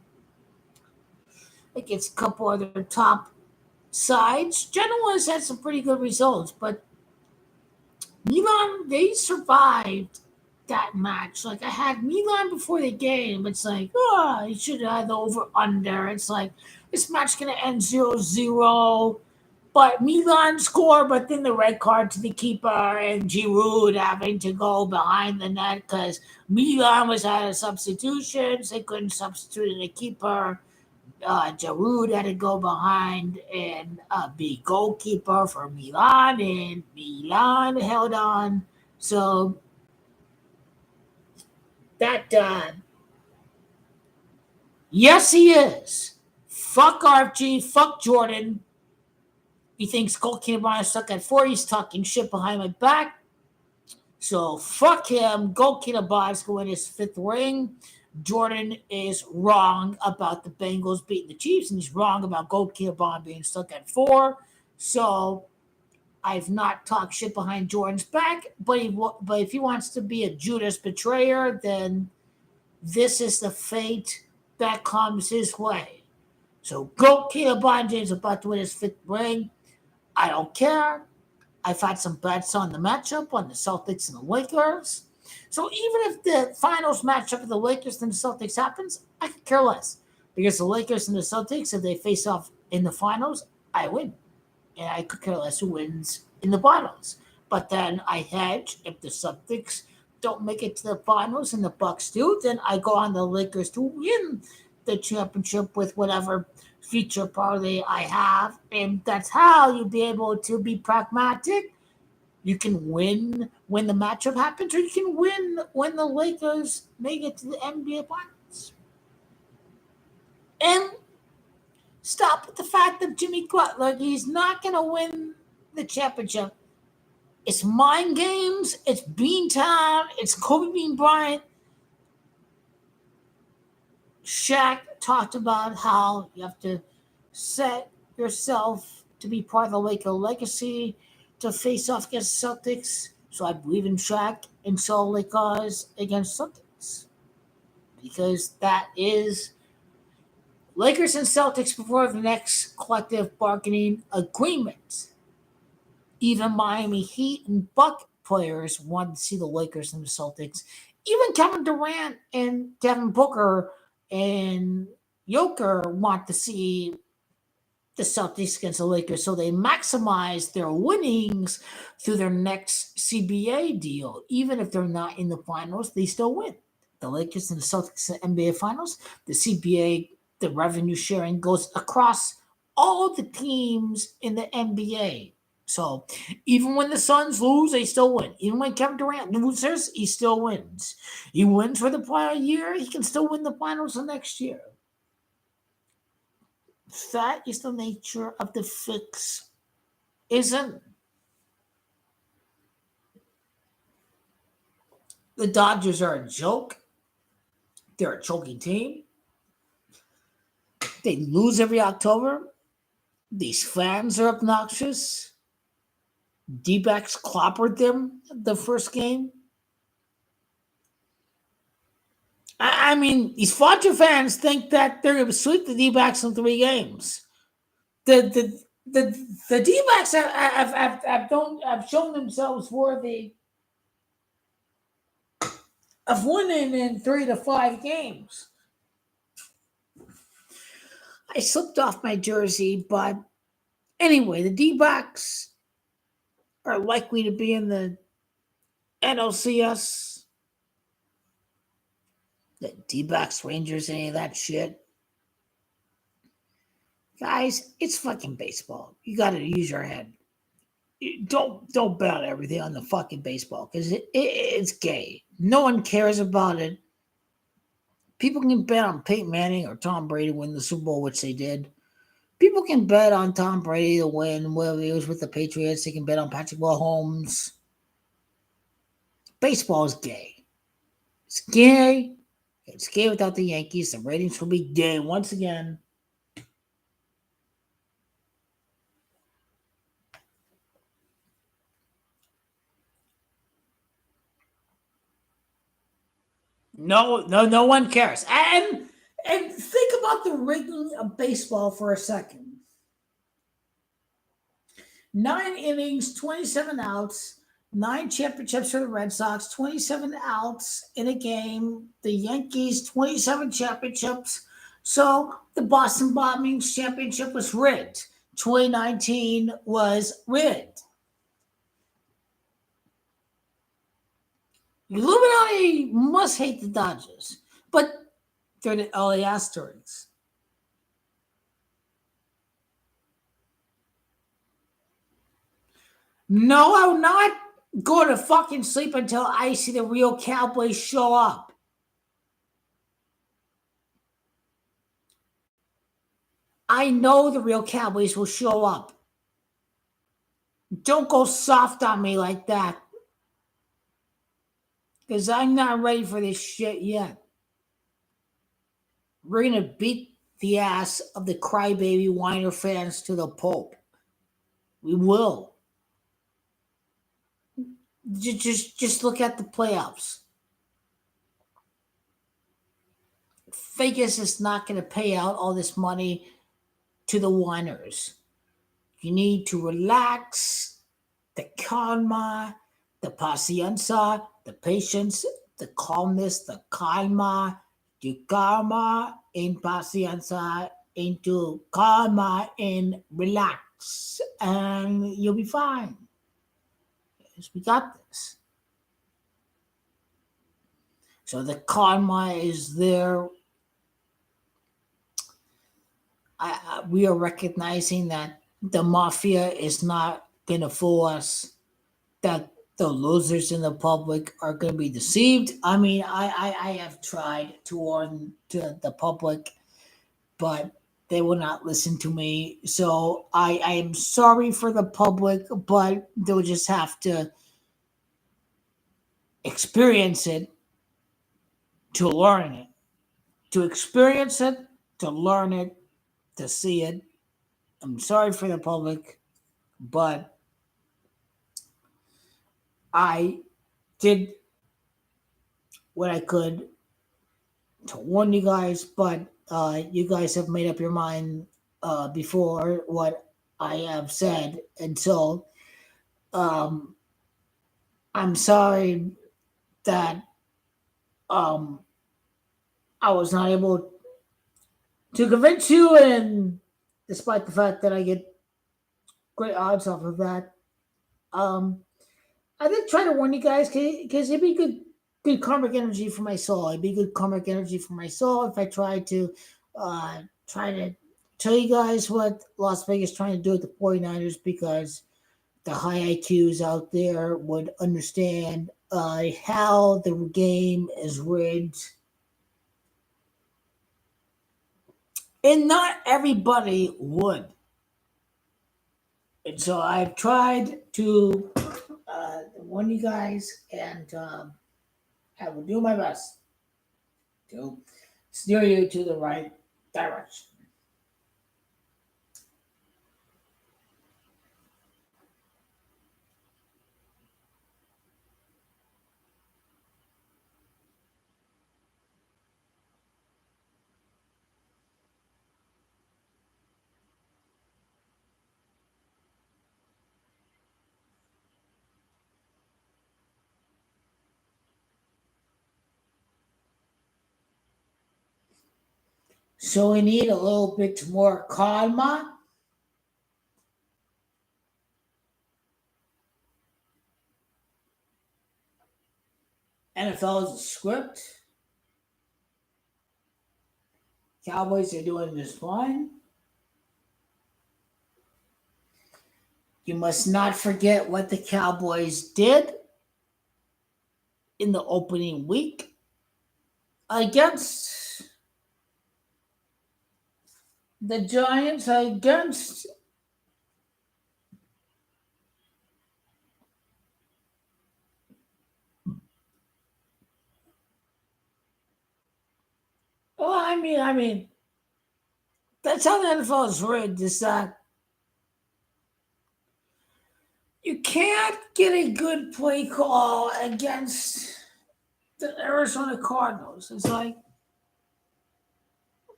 against a couple other top sides, Genoa has had some pretty good results. But Milan, they survived that match. Like I had Milan before the game. It's like, you should have had the over under. It's like this match gonna end 0-0. But Milan scored, but then the red card to the keeper and Giroud having to go behind the net because Milan was out of substitutions. They couldn't substitute the keeper. Giroud had to go behind and be goalkeeper for Milan, and Milan held on. So that, yes, he is. Fuck RFG, fuck Jordan. He thinks goalkeeper Brian stuck at 4. He's talking shit behind my back. So fuck him. Goalkeeper Bob's going his 5th ring. Jordan is wrong about the Bengals beating the Chiefs, and he's wrong about goalkeeper Bond being stuck at 4. So I've not talked shit behind Jordan's back, but if he wants to be a Judas betrayer, then this is the fate that comes his way. So goalkeeper Bond James about to win his 5th ring. I don't care. I've had some bets on the matchup on the Celtics and the Lakers. So even if the finals matchup of the Lakers and the Celtics happens, I could care less. Because the Lakers and the Celtics, if they face off in the finals, I win. And I could care less who wins in the finals. But then I hedge. If the Celtics don't make it to the finals and the Bucks do, then I go on the Lakers to win the championship with whatever future parlay I have. And that's how you'll be able to be pragmatic. You can win when the matchup happens, or you can win when the Lakers make it to the NBA Finals. And stop with the fact that Jimmy Butler, he's not going to win the championship. It's mind games. It's Beantown. It's Kobe Bean Bryant. Shaq talked about how you have to set yourself to be part of the Laker legacy to face off against Celtics. So I believe in Shaq and so Lakers against Celtics. Because that is Lakers and Celtics before the next collective bargaining agreement. Even Miami Heat and Buck players wanted to see the Lakers and the Celtics. Even Kevin Durant and Devin Booker and Joker want to see the Celtics against the Lakers, so they maximize their winnings through their next CBA deal. Even if they're not in the finals, they still win. The Lakers and the Celtics in the NBA Finals, the CBA, the revenue sharing goes across all the teams in the NBA. So even when the Suns lose, they still win. Even when Kevin Durant loses, he still wins. He wins for the prior year, he can still win the finals the next year. That is the nature of the fix, isn't the Dodgers are a joke. They're a choking team. They lose every October. These fans are obnoxious. D-backs clobbered them the first game. I mean, these Fodger fans think that they're going to sweep the D-backs in 3 games. The D-backs have shown themselves worthy of winning in 3 to 5 games. I slipped off my jersey, but anyway, the D-backs are likely to be in the NLCS. The D-backs, Rangers, any of that shit. Guys, it's fucking baseball. You got to use your head. Don't bet on everything on the fucking baseball because it's gay. No one cares about it. People can bet on Peyton Manning or Tom Brady to win the Super Bowl, which they did. People can bet on Tom Brady to win, whether he was with the Patriots. They can bet on Patrick Mahomes. Baseball is gay. It's gay. It's gay without the Yankees. The ratings will be gay once again. No one cares. And think about the rigging of baseball for a second. 9 innings, 27 outs, 9 championships for the Red Sox, 27 outs in a game. The Yankees, 27 championships. So the Boston Bombings championship was rigged. 2019 was rigged. Illuminati must hate the Dodgers, but they're the LA Asteroids. No, I will not go to fucking sleep until I see the real Cowboys show up. I know the real Cowboys will show up. Don't go soft on me like that. Because I'm not ready for this shit yet. We're going to beat the ass of the crybaby whiner fans to the pulp. We will. Just look at the playoffs. Vegas is not going to pay out all this money to the whiners. You need to relax, the calma, the paciencia, the patience, the calmness, the calma, to calma in paciencia, into calma and relax, and you'll be fine. Yes, we got this. So the karma is there. We are recognizing that the mafia is not going to fool us, that the losers in the public are going to be deceived. I mean, I have tried to warn to the public, but they will not listen to me. So I am sorry for the public, but they'll just have to experience it to learn it. To experience it, to learn it, to see it. I'm sorry for the public, but I did what I could to warn you guys, but you guys have made up your mind before what I have said. And so um, I'm sorry that um, I was not able to convince you, and despite the fact that I get great odds off of that, um, I did try to warn you guys because it'd be good karmic energy for my soul. It'd be good karmic energy for my soul if I tried to try to tell you guys what Las Vegas is trying to do with the 49ers, because the high IQs out there would understand how the game is rigged. And not everybody would. And so I've tried to warn you guys, and I will do my best to steer you to the right direction. So we need a little bit more calma. NFL is a script. Cowboys are doing just fine. You must not forget what the Cowboys did in the opening week against the Giants, against well, I mean, that's how the NFL is rigged. Is that you can't get a good play call against the Arizona Cardinals. It's like,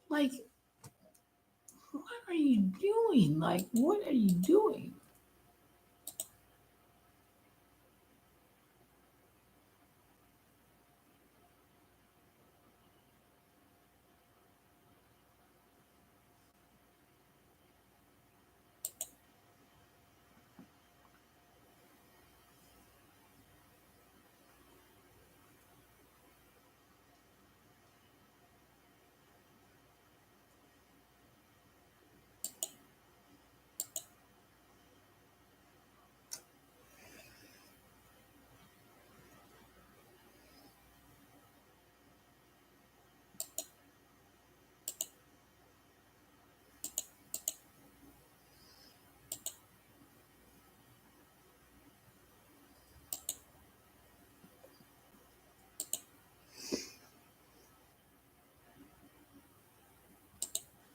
what are you doing? Like, what are you doing?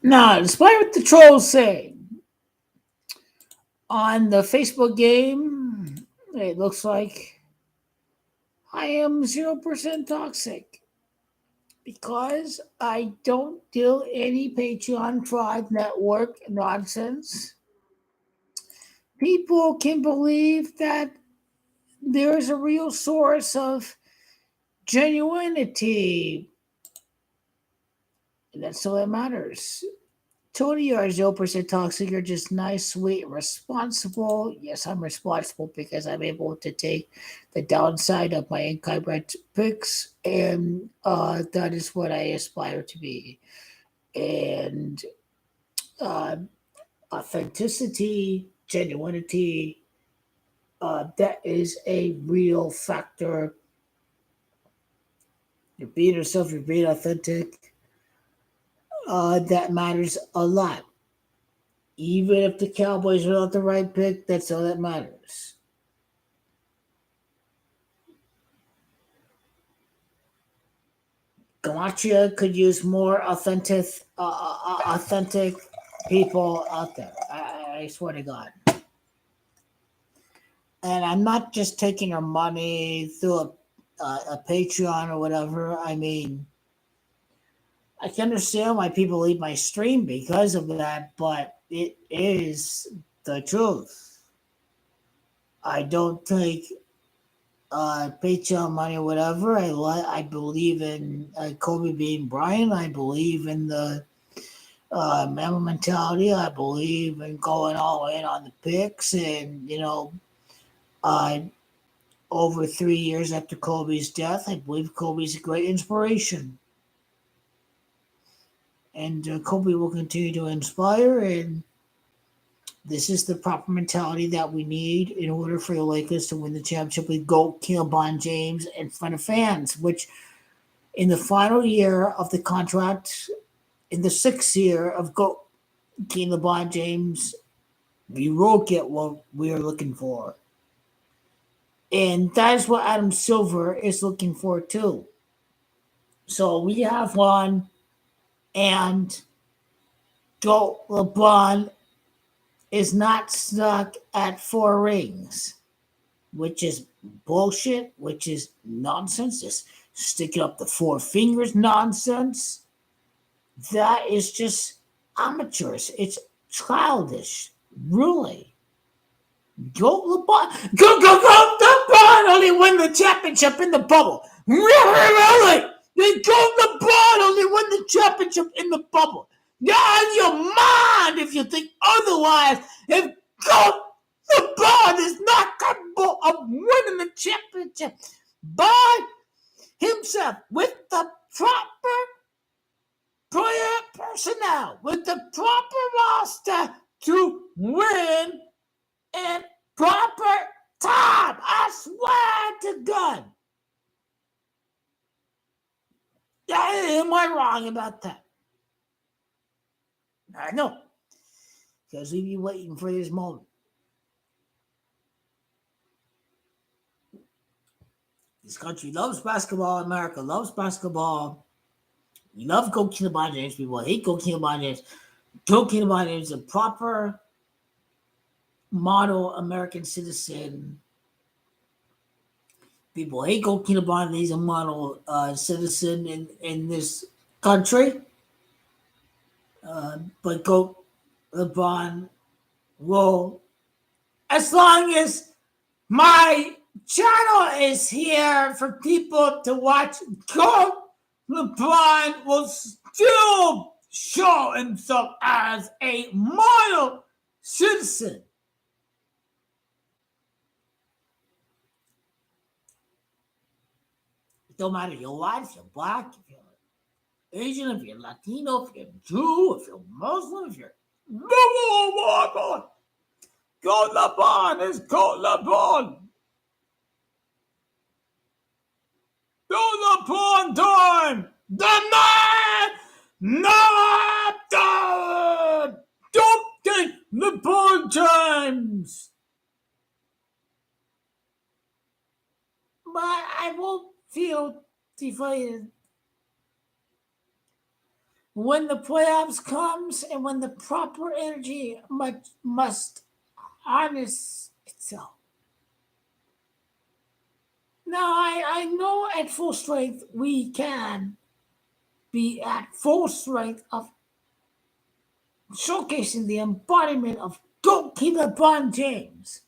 Now, despite what the trolls say on the Facebook game, it looks like I am 0% toxic because I don't do any Patreon fraud network nonsense. People can believe that there is a real source of genuinity, and that's all that matters. Tony, you are 0% toxic. You're just nice, sweet, responsible. Yes, I'm responsible because I'm able to take the downside of my incorrect picks, and that is what I aspire to be. And uh, authenticity, genuinity, that is a real factor. You're being yourself, you're being authentic. That matters a lot. Even if the Cowboys are not the right pick, that's all that matters. Galachia could use more authentic people out there. I swear to God. And I'm not just taking her money through a Patreon or whatever. I mean, I can understand why people leave my stream because of that, but it is the truth. I don't take Patreon money or whatever. I believe in Kobe being Bryant. I believe in the member mentality. I believe in going all in on the picks. And, uh, over 3 years after Kobe's death, I believe Kobe's a great inspiration. And Kobe will continue to inspire. And this is the proper mentality that we need in order for the Lakers to win the championship with GOAT LeBron James in front of fans, which in the final year of the contract, in the 6th year of GOAT LeBron James, we will get what we are looking for. And that is what Adam Silver is looking for too. So we have one, and GOAT LeBron is not stuck at 4 rings, which is bullshit, which is nonsense. Just sticking up the 4 fingers nonsense. That is just amateurish. It's childish, really. Go LeBron. Go LeBron only win the championship in the bubble. Really? They go LeBron only win the championship in the bubble. You're out of your mind if you think otherwise. If go LeBron is not capable of winning the championship by himself with the proper player personnel, with the proper roster to win in proper time. I swear to God. Am I wrong about that? I know. Because we've been waiting for this moment. This country loves basketball. America loves basketball. We love coaching LeBron James. People hate coaching LeBron James. Coaching LeBron James is a proper model American citizen. People hate coaching LeBron James. He's a model citizen in this country. But Coach LeBron will, as long as my channel is here for people to watch, Coach LeBron will still show himself as a model citizen. It don't matter if you're white, if you're black, if you're Asian, if you're Latino, if you're Jew, if you're Muslim, if you're Go LeBron is Go LeBron. Go LeBron time. The man not done. Don't take LeBron James. But I won't feel deflated when the playoffs comes and when the proper energy must harness itself. Now, I know at full strength we can be at full strength of showcasing the embodiment of Don't Keep LeBron James.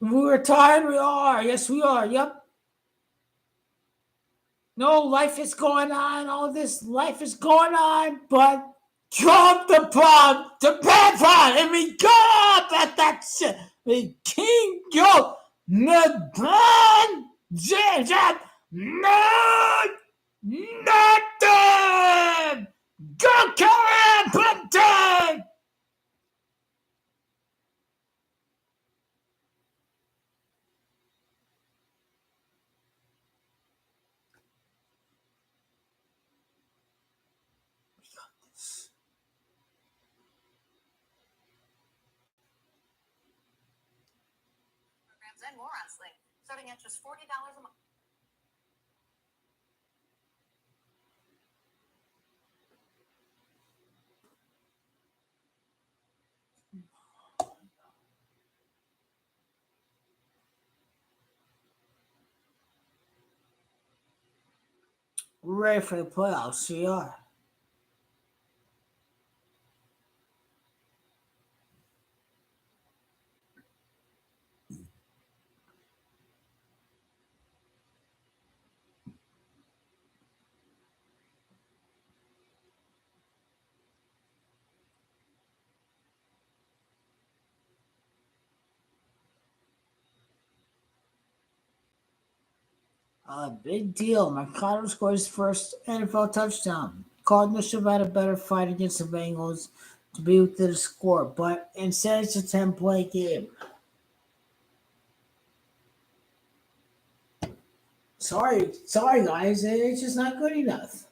We're tired, we are. Yes, we are. Yep. No, life is going on. All this life is going on, but drop the bomb, the bad bomb, and we got up at that shit. We King Yo, LeBron James, no, nothing. Go Carry Bunting. And more on Sling, starting at just $40 a month. We're ready for the playoffs. We are. A big deal. Mercado scores first NFL touchdown. Cardinals should have had a better fight against the Bengals to be within the score, but instead it's a 10-play game. Sorry guys, it's just not good enough.